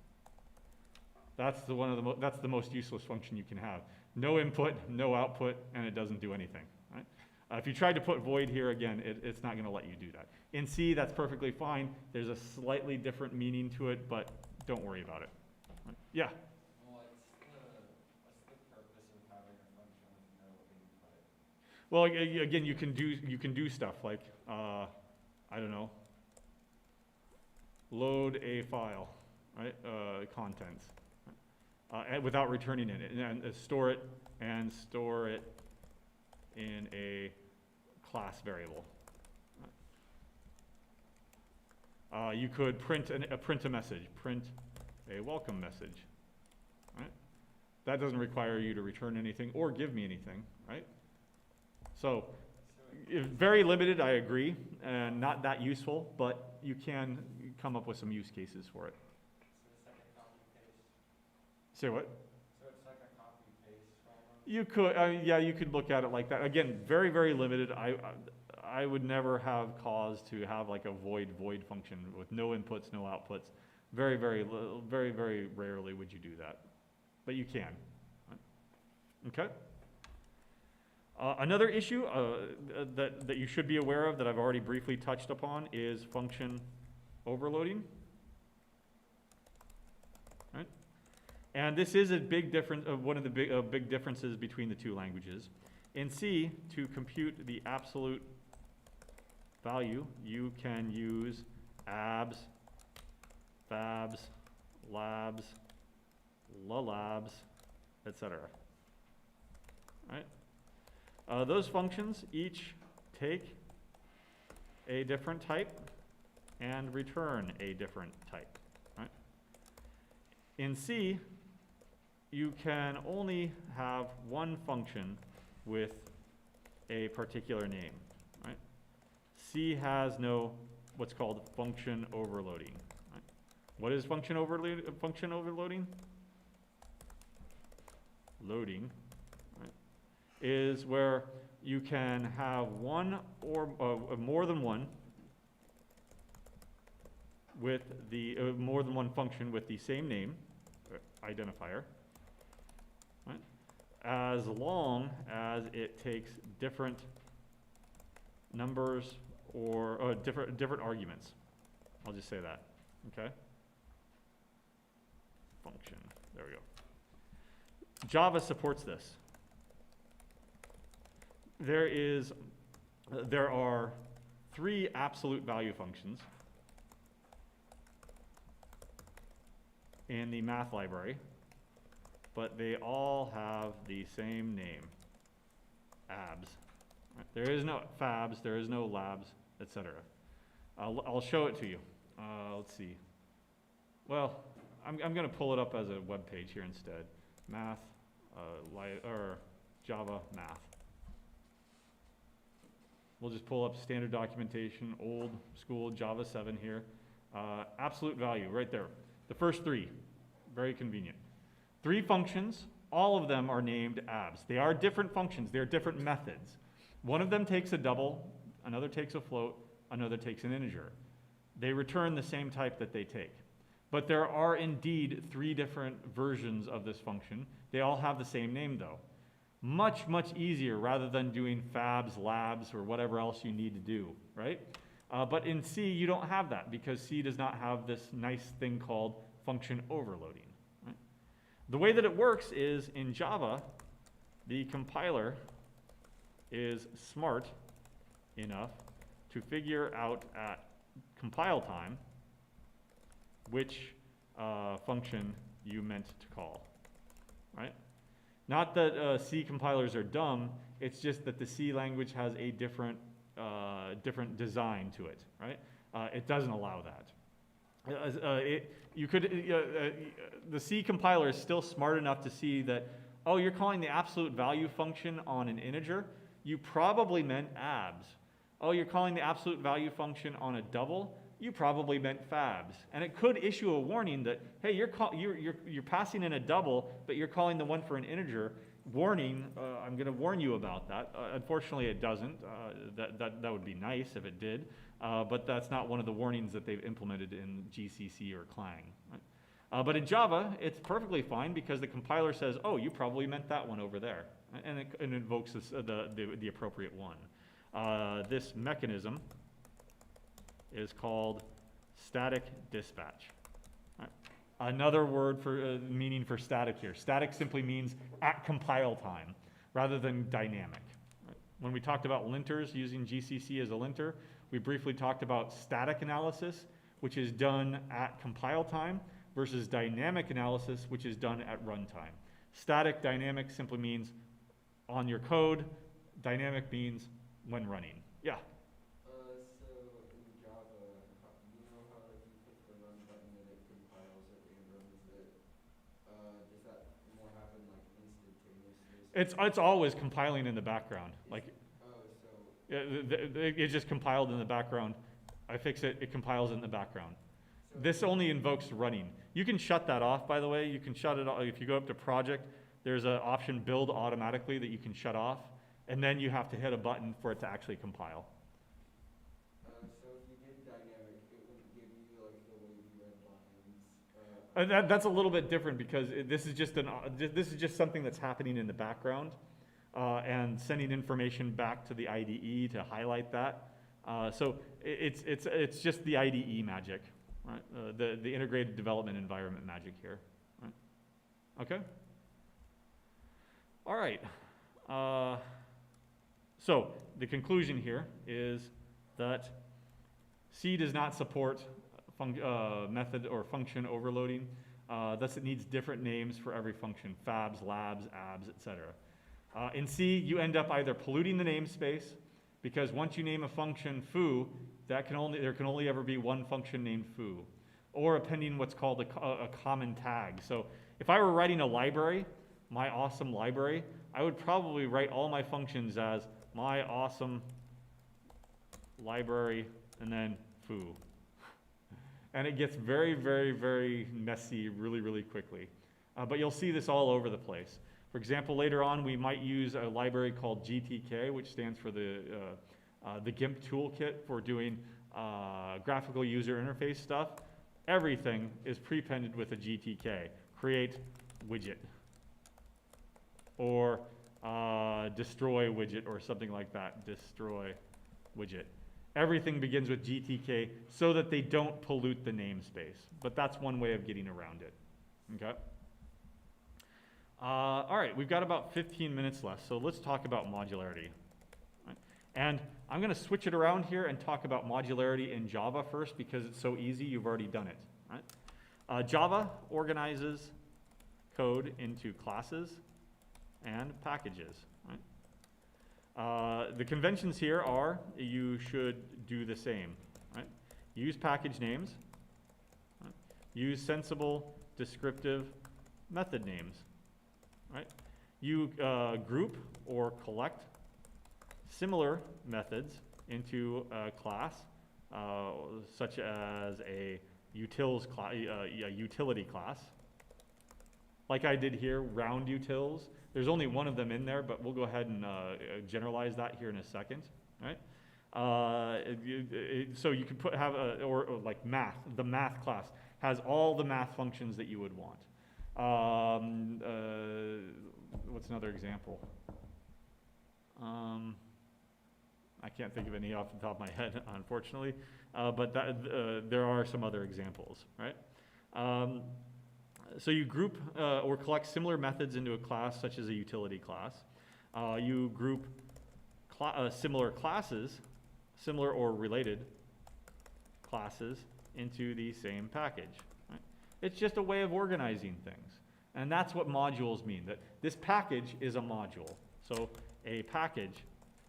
A: That's that's the most useless function you can have. No input, no output, and it doesn't do anything, right? If you tried to put void here again, it's not going to let you do that. In C, that's perfectly fine. There's a slightly different meaning to it, but don't worry about it. Right? Yeah.
B: What's the purpose of having a function with no input?
A: Well, again, you can do stuff like I don't know, load a file, right? Contents, and without returning it, and store it in a class variable. You could print a message, print a welcome message, right? That doesn't require you to return anything or give me anything, right? So, very limited, I agree, and not that useful, but you can come up with some use cases for it.
B: So it's like a copy-paste?
A: Say what?
B: So it's like a copy-paste problem?
A: You could, yeah, you could look at it like that. Again, very, very limited. I would never have cause to have like a void function with no inputs, no outputs. Very, very rarely would you do that, but you can. Okay. Another issue that you should be aware of that I've already briefly touched upon is function overloading. Right? And this is a big difference, one of the big differences between the two languages. In C, to compute the absolute value, you can use abs, fabs, labs, lalabs, etc. Right? Those functions each take a different type and return a different type. Right? In C, you can only have one function with a particular name. Right? C has no what's called function overloading. Right? What is function overloading? Loading is where you can have one or more than one with the more than one function with the same name, identifier, right? As long as it takes different numbers or different arguments. I'll just say that. Okay. Function. There we go. Java supports this. There are 3 absolute value functions in the math library, but they all have the same name, abs. Right? There is no fabs, there is no labs, etc. I'll show it to you. Let's see. Well, I'm going to pull it up as a web page here instead. Math, or Java math. We'll just pull up standard documentation, old school Java 7 here. Absolute value right there. The first 3, very convenient. 3 functions, all of them are named abs. They are different functions, they're different methods. One of them takes a double, another takes a float, another takes an integer. They return the same type that they take. But there are indeed 3 different versions of this function. They all have the same name though. Much easier rather than doing fabs, labs, or whatever else you need to do, right? But in C, you don't have that because C does not have this nice thing called function overloading. Right? The way that it works is in Java, the compiler is smart enough to figure out at compile time which function you meant to call, right? Not that C compilers are dumb, it's just that the C language has a different design to it, right? It doesn't allow that. The C compiler is still smart enough to see that, oh, you're calling the absolute value function on an integer, you probably meant abs. Oh, you're calling the absolute value function on a double, you probably meant fabs. And it could issue a warning that, hey, you're passing in a double, but you're calling the one for an integer. Warning, I'm going to warn you about that. Unfortunately, it doesn't. That would be nice if it did, but that's not one of the warnings that they've implemented in GCC or Clang. Right? But in Java, it's perfectly fine because the compiler says, oh, you probably meant that one over there, and it invokes the appropriate one. This mechanism is called static dispatch. Right. Another word for meaning for static here. Static simply means at compile time rather than dynamic. Right. When we talked about linters using GCC as a linter, we briefly talked about static analysis, which is done at compile time, versus dynamic analysis, which is done at runtime. Static, dynamic simply means on your code. Dynamic means when running. Yeah? It's always compiling in the background. Like, it's just compiled in the background. I fix it, it compiles in the background. This only invokes running. You can shut that off, by the way. You can shut it off. If you go up to project, there's an option build automatically that you can shut off, and then you have to hit a button for it to actually compile.
B: So if you did dynamic, it wouldn't give you like the wavy red lines.
A: That's a little bit different because this is just something that's happening in the background and sending information back to the IDE to highlight that. So it's just the IDE magic, right? The integrated development environment magic here, right? Okay. All right. So the conclusion here is that C does not support method or function overloading. Thus it needs different names for every function: fabs, labs, abs, etc. In C, you end up either polluting the namespace, because once you name a function foo, there can only ever be one function named foo, or appending what's called a common tag. So if I were writing a library, my awesome library, I would probably write all my functions as my awesome library and then foo. And it gets very, very, very messy really, really quickly. But you'll see this all over the place. For example, later on, we might use a library called GTK, which stands for the GIMP toolkit for doing graphical user interface stuff. Everything is prepended with a GTK. Create widget, or destroy widget, or something like that. Destroy widget. Everything begins with GTK so that they don't pollute the namespace. But that's one way of getting around it. Okay? All right, we've got about 15 minutes left, so let's talk about modularity. Right? And I'm going to switch it around here and talk about modularity in Java first because it's so easy, you've already done it. Right? Java organizes code into classes and packages. Right? The conventions here are you should do the same. Right? Use package names. Right? Use sensible, descriptive method names. Right? You group or collect similar methods into a class, such as a utility class. Like I did here, round utils. There's only one of them in there, but we'll go ahead and generalize that here in a second. Right? So you could have or like math. The math class has all the math functions that you would want. What's another example? I can't think of any off the top of my head, unfortunately, but there are some other examples, right? So you group or collect similar methods into a class, such as a utility class. You group similar classes, similar or related classes into the same package. Right? It's just a way of organizing things. And that's what modules mean, that this package is a module. So a package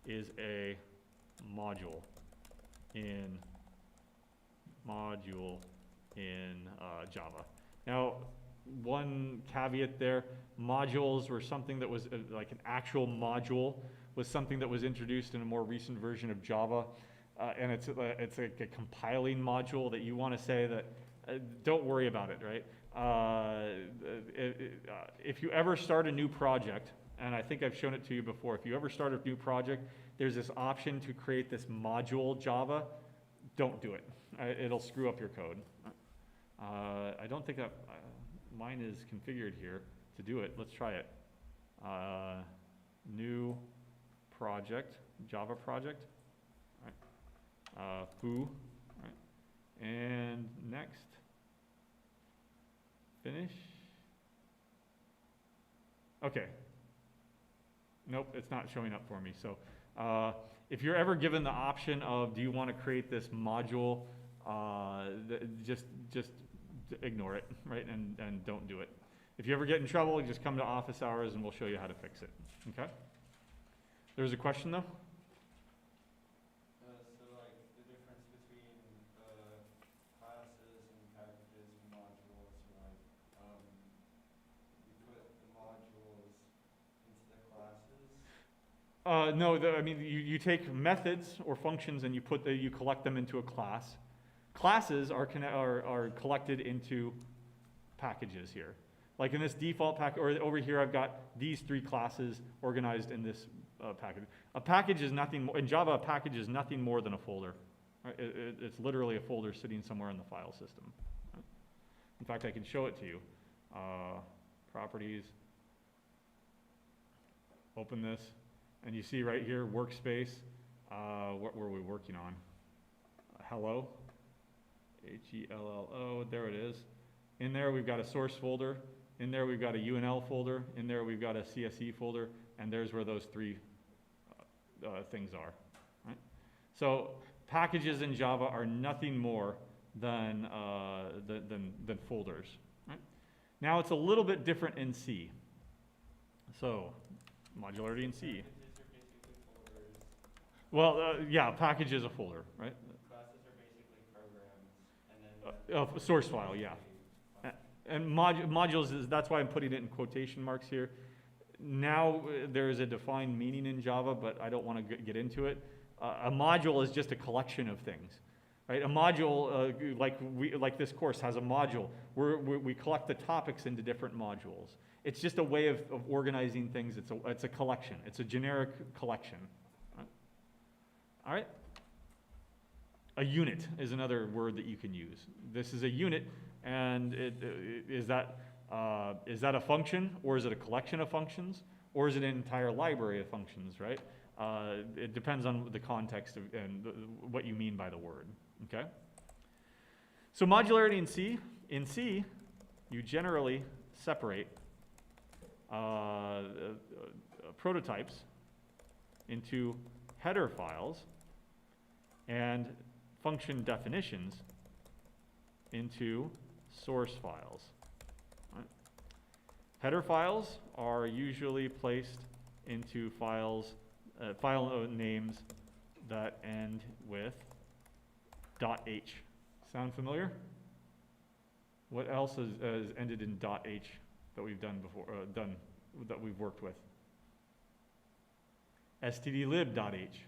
A: is a module in Java. Now, one caveat there, modules were something that was like an actual module, was something that was introduced in a more recent version of Java. And it's like a compiling module that you want to say that, don't worry about it, right? If you ever start a new project, and I think I've shown it to you before, if you ever start a new project, there's this option to create this module Java. Don't do it. It'll screw up your code. I don't think that mine is configured here to do it. Let's try it. New project, Java project. Foo. Right. And next. Finish. Okay. Nope, it's not showing up for me. So if you're ever given the option of, do you want to create this module, just ignore it, right? And don't do it. If you ever get in trouble, just come to office hours and we'll show you how to fix it. Okay? There's a question though?
B: So like the difference between classes and packages and modules, like you put the modules into the classes?
A: No, I mean, you take methods or functions and you collect them into a class. Classes are collected into packages here. Like in this default package, or over here I've got these three classes organized in this package. A package is nothing more, in Java, a package is nothing more than a folder. Right? It's literally a folder sitting somewhere in the file system. Right? In fact, I can show it to you. Properties, open this, and you see right here, workspace, what were we working on? Hello, Hello, there it is. In there we've got a source folder, in there we've got a UNL folder, in there we've got a CSE folder, and there's where those three things are. Right? So packages in Java are nothing more than folders. Right? Now it's a little bit different in C. So modularity in C.
B: Packages are basically folders.
A: Well, yeah, package is a folder, right?
B: Classes are basically programs, and then
A: Source file, yeah. And modules, that's why I'm putting it in quotation marks here. Now there is a defined meaning in Java, but I don't want to get into it. A module is just a collection of things, right? A module, like this course has a module where we collect the topics into different modules. It's just a way of organizing things. It's a collection. It's a generic collection. Right? All right. A unit is another word that you can use. This is a unit, and is that a function, or is it a collection of functions, or is it an entire library of functions, right? It depends on the context and what you mean by the word, okay? So modularity in C. In C, you generally separate prototypes into header files and function definitions into source files. Right? Header files are usually placed into files, file names that end with .h. Sound familiar? What else has ended in .h that we've done before? That we've worked with? stdlib.h,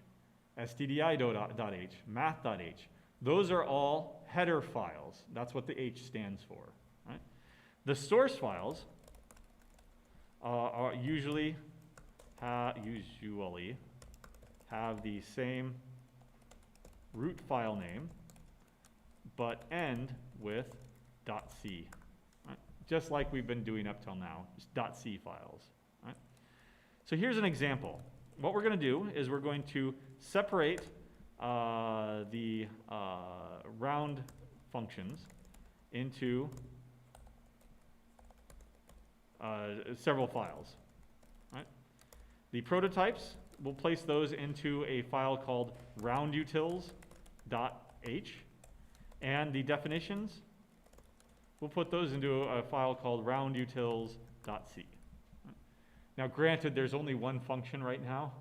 A: stdi.h, math.h. Those are all header files. That's what the H stands for. Right? The source files are usually have the same root file name, but end with .c. Right? Just like we've been doing up till now, just .c files. Right? So here's an example. What we're going to do is we're going to separate the round functions into several files. Right? The prototypes, we'll place those into a file called roundutils.h, And the definitions, we'll put those into a file called roundutils.c. Now granted, there's only one function right now.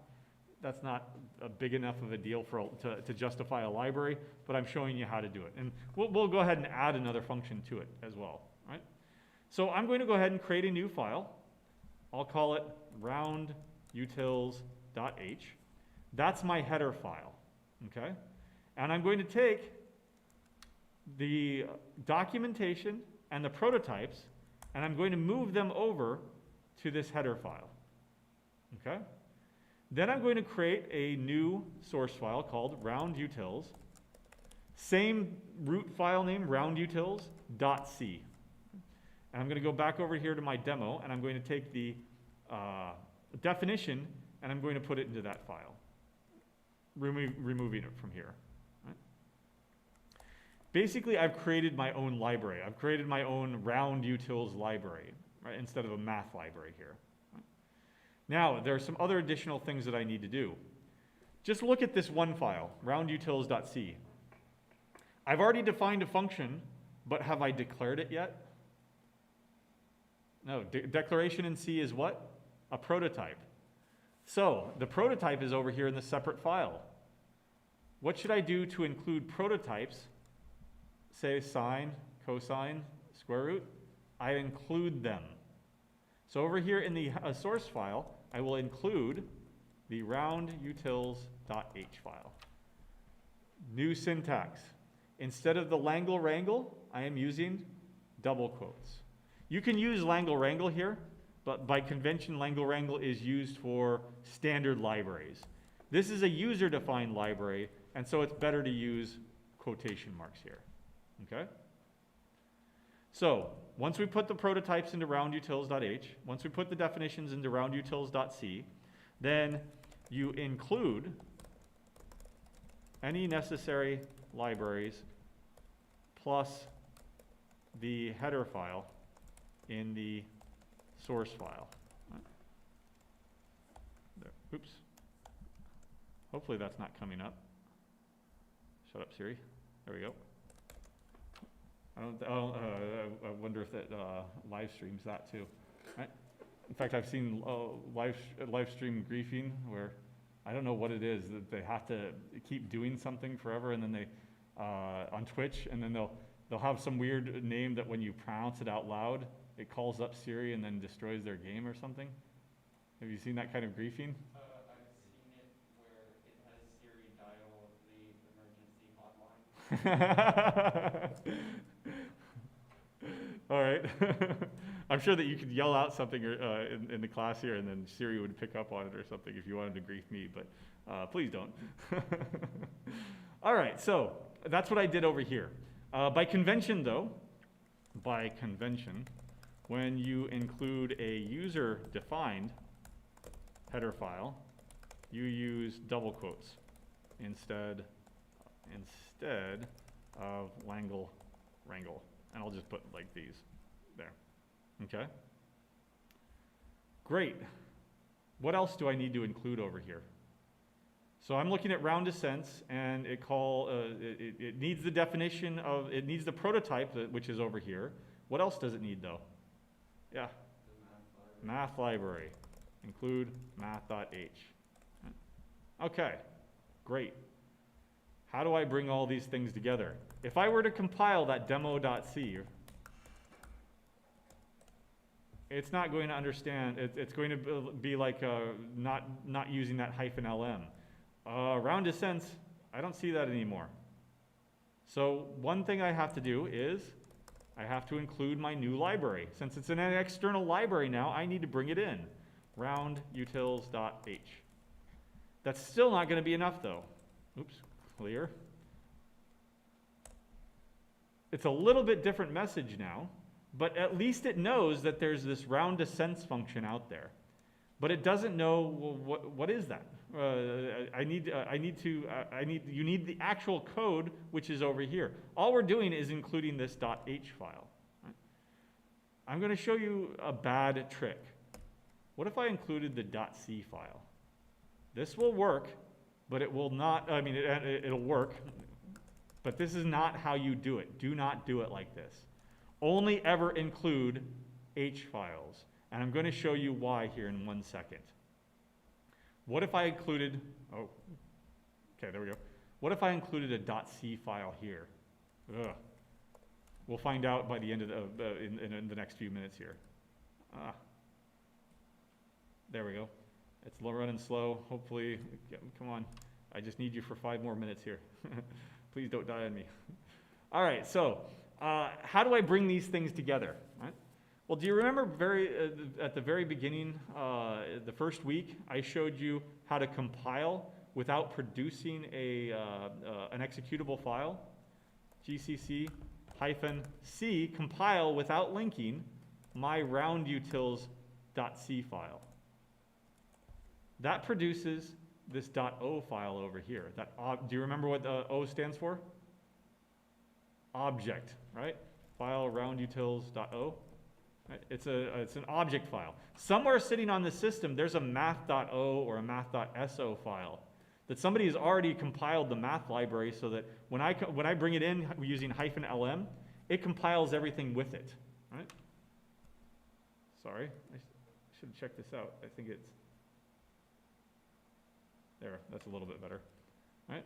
A: That's not a big enough of a deal to justify a library, but I'm showing you how to do it. And we'll go ahead and add another function to it as well, right? So I'm going to go ahead and create a new file. I'll call it roundutils.h. That's my header file, okay? And I'm going to take the documentation and the prototypes, and I'm going to move them over to this header file, okay? Then I'm going to create a new source file called roundutils, same root file name, roundutils.c. And I'm going to go back over here to my demo, and I'm going to take the definition, and I'm going to put it into that file, removing it from here. Right? Basically, I've created my own library. I've created my own roundutils library, right, instead of a math library here. Right? Now, there are some other additional things that I need to do. Just look at this one file, roundutils.c. I've already defined a function, but have I declared it yet? No, declaration in C is what? A prototype. So the prototype is over here in the separate file. What should I do to include prototypes? Say sine, cosine, square root. I include them. So over here in the source file, I will include the roundutils.h file. New syntax. Instead of the langle-wrangle, I am using double quotes. You can use langle-wrangle here, but by convention, langle-wrangle is used for standard libraries. This is a user-defined library, and so it's better to use quotation marks here, okay? So, once we put the prototypes into roundutils.h, once we put the definitions into roundutils.c, then you include any necessary libraries plus the header file in the source file. Right. There. Oops. Hopefully that's not coming up. Shut up, Siri. There we go. I wonder if that live streams that too. Right? In fact, I've seen live stream griefing where I don't know what it is that they have to keep doing something forever, and then they on Twitch, and then they'll have some weird name that when you pronounce it out loud, it calls up Siri and then destroys their game or something. Have you seen that kind of griefing?
B: I've seen it where it has Siri dial the emergency hotline.
A: All right. I'm sure that you could yell out something in the class here, and then Siri would pick up on it or something if you wanted to grief me, but please don't. All right, so that's what I did over here. By convention, though, when you include a user-defined header file, you use double quotes instead of langle-wrangle. And I'll just put like these there. Okay? Great. What else do I need to include over here? So I'm looking at round descents, and it needs the definition of, it needs the prototype, which is over here. What else does it need, though? Yeah.
B: The math library.
A: Math library. Include math.h. Okay, great. How do I bring all these things together? If I were to compile that demo.c, it's not going to understand, it's going to be like not using that -lm. Round descents, I don't see that anymore. So one thing I have to do is I have to include my new library. Since it's an external library now, I need to bring it in. roundutils.h. That's still not going to be enough, though. Oops, clear. It's a little bit different message now, but at least it knows that there's this round descents function out there. But it doesn't know, well, what is that? You need the actual code, which is over here. All we're doing is including this .h file. Right? I'm going to show you a bad trick. What if I included the .c file? This will work, but it will not, it'll work. But this is not how you do it. Do not do it like this. Only ever include H files. And I'm going to show you why here in 1 second. What if I included, oh, okay, there we go. What if I included a .c file here? Ugh. We'll find out by the end of in the next few minutes here. There we go. It's running slow. Hopefully, come on. I just need you for 5 more minutes here. Please don't die on me. All right, so how do I bring these things together? Right? Well, do you remember at the very beginning, the first week, I showed you how to compile without producing an executable file? GCC-C, compile without linking my roundutils.c file. That produces this .o file over here. Do you remember what O stands for? Object, right? File roundutils.o. Right? It's an object file. Somewhere sitting on the system, there's a math.o or a math.so file that somebody has already compiled the math library so that when I bring it in using -lm, it compiles everything with it. Right? Sorry, I should check this out. I think it's there. That's a little bit better, right?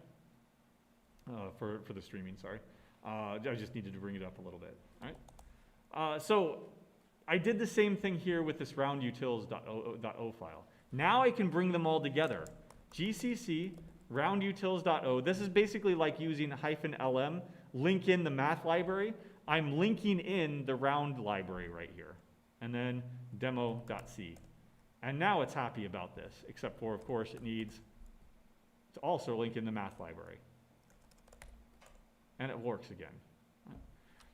A: For the streaming, sorry. I just needed to bring it up a little bit, right? So I did the same thing here with this roundutils.o file. Now I can bring them all together. GCC roundutils.o. This is basically like using -lm, link in the math library. I'm linking in the round library right here. And then demo.c. And now it's happy about this, except for, of course, it needs to also link in the math library. And it works again.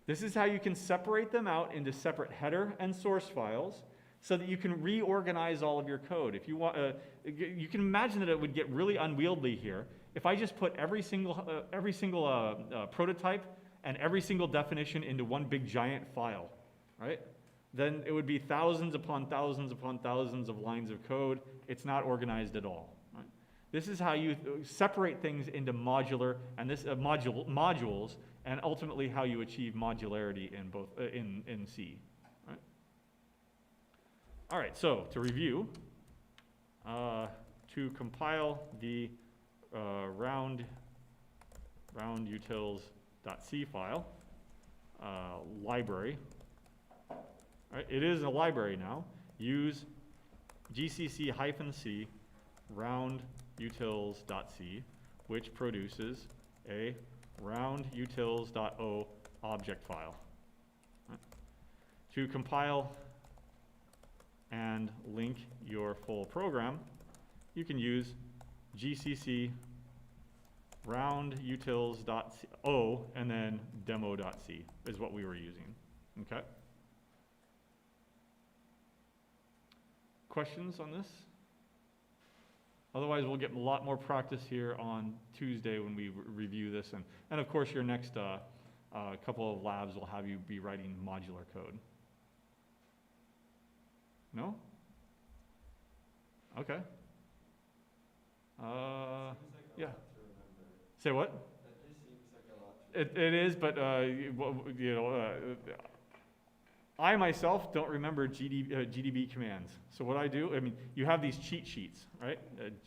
A: This is how you can separate them out into separate header and source files so that you can reorganize all of your code. If you want, you can imagine that it would get really unwieldy here if I just put every single prototype and every single definition into one big giant file, right? Then it would be thousands upon thousands upon thousands of lines of code. It's not organized at all. Right? This is how you separate things into modular and modules, and ultimately how you achieve modularity in both in C. Right? All right. So to review, to compile the roundutils.c file library. Right, it is a library now. Use gcc-c roundutils.c, which produces a roundutils.o object file. Right. To compile and link your full program, you can use gcc roundutils.o and then demo.c is what we were using. Okay. Questions on this? Otherwise, we'll get a lot more practice here on Tuesday when we review this. And of course, your next couple of labs will have you be writing modular code. No? Okay. Yeah. Say what?
B: That just seems like a lot.
A: It is, but you know, I myself don't remember GDB commands. So what I do, I mean, you have these cheat sheets, right?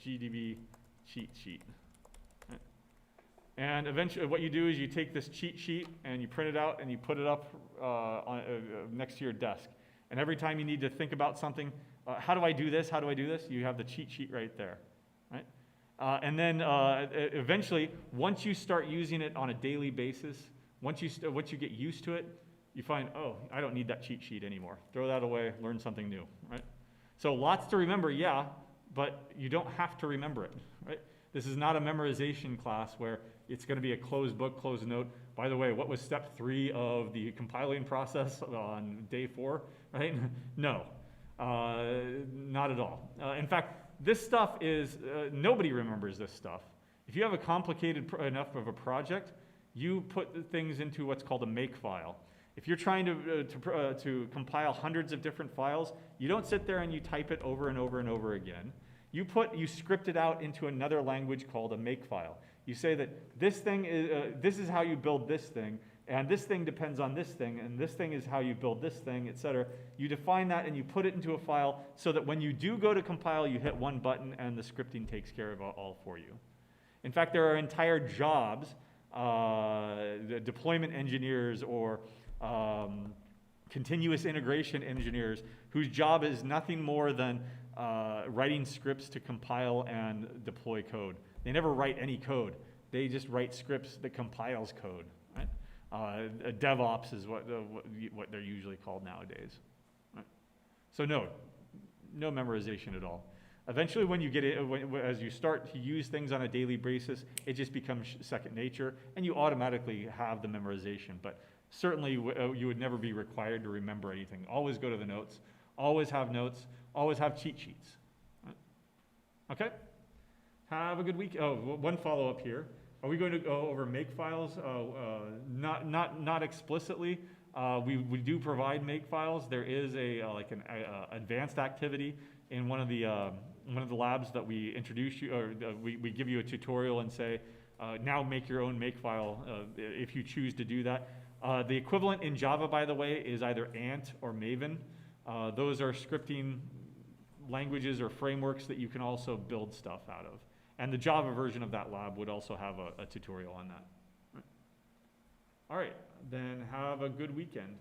A: Gdb Cheat Sheet. Right? And eventually, what you do is you take this cheat sheet and you print it out and you put it up next to your desk. And every time you need to think about something, how do I do this? How do I do this? You have the cheat sheet right there, right? And then eventually, once you start using it on a daily basis, once you get used to it, you find, oh, I don't need that cheat sheet anymore. Throw that away, learn something new, right? So lots to remember, yeah, but you don't have to remember it, right? This is not a memorization class where it's going to be a closed book, closed note. By the way, what was step 3 of the compiling process on day 4, right? No, not at all. In fact, this stuff is, nobody remembers this stuff. If you have a complicated enough of a project, you put things into what's called a make file. If you're trying to compile hundreds of different files, you don't sit there and you type it over and over and over again. You script it out into another language called a make file. You say that this is how you build this thing, and this thing depends on this thing, and this thing is how you build this thing, etc. You define that and you put it into a file so that when you do go to compile, you hit one button and the scripting takes care of all for you. In fact, there are entire jobs, the deployment engineers or continuous integration engineers whose job is nothing more than writing scripts to compile and deploy code. They never write any code. They just write scripts that compiles code. Right? DevOps is what they're usually called nowadays. Right? So no memorization at all. Eventually, when you get it, as you start to use things on a daily basis, it just becomes second nature, and you automatically have the memorization. But certainly, you would never be required to remember anything. Always go to the notes. Always have notes. Always have cheat sheets. Right? Okay? Have a good week. Oh, one follow-up here. Are we going to go over makefiles? Not explicitly. We do provide makefiles. There is like an advanced activity in one of the labs that we introduce you, or we give you a tutorial and say, now make your own makefile if you choose to do that. The equivalent in Java, by the way, is either Ant or Maven. Those are scripting languages or frameworks that you can also build stuff out of. And the Java version of that lab would also have a tutorial on that. All right, then have a good weekend.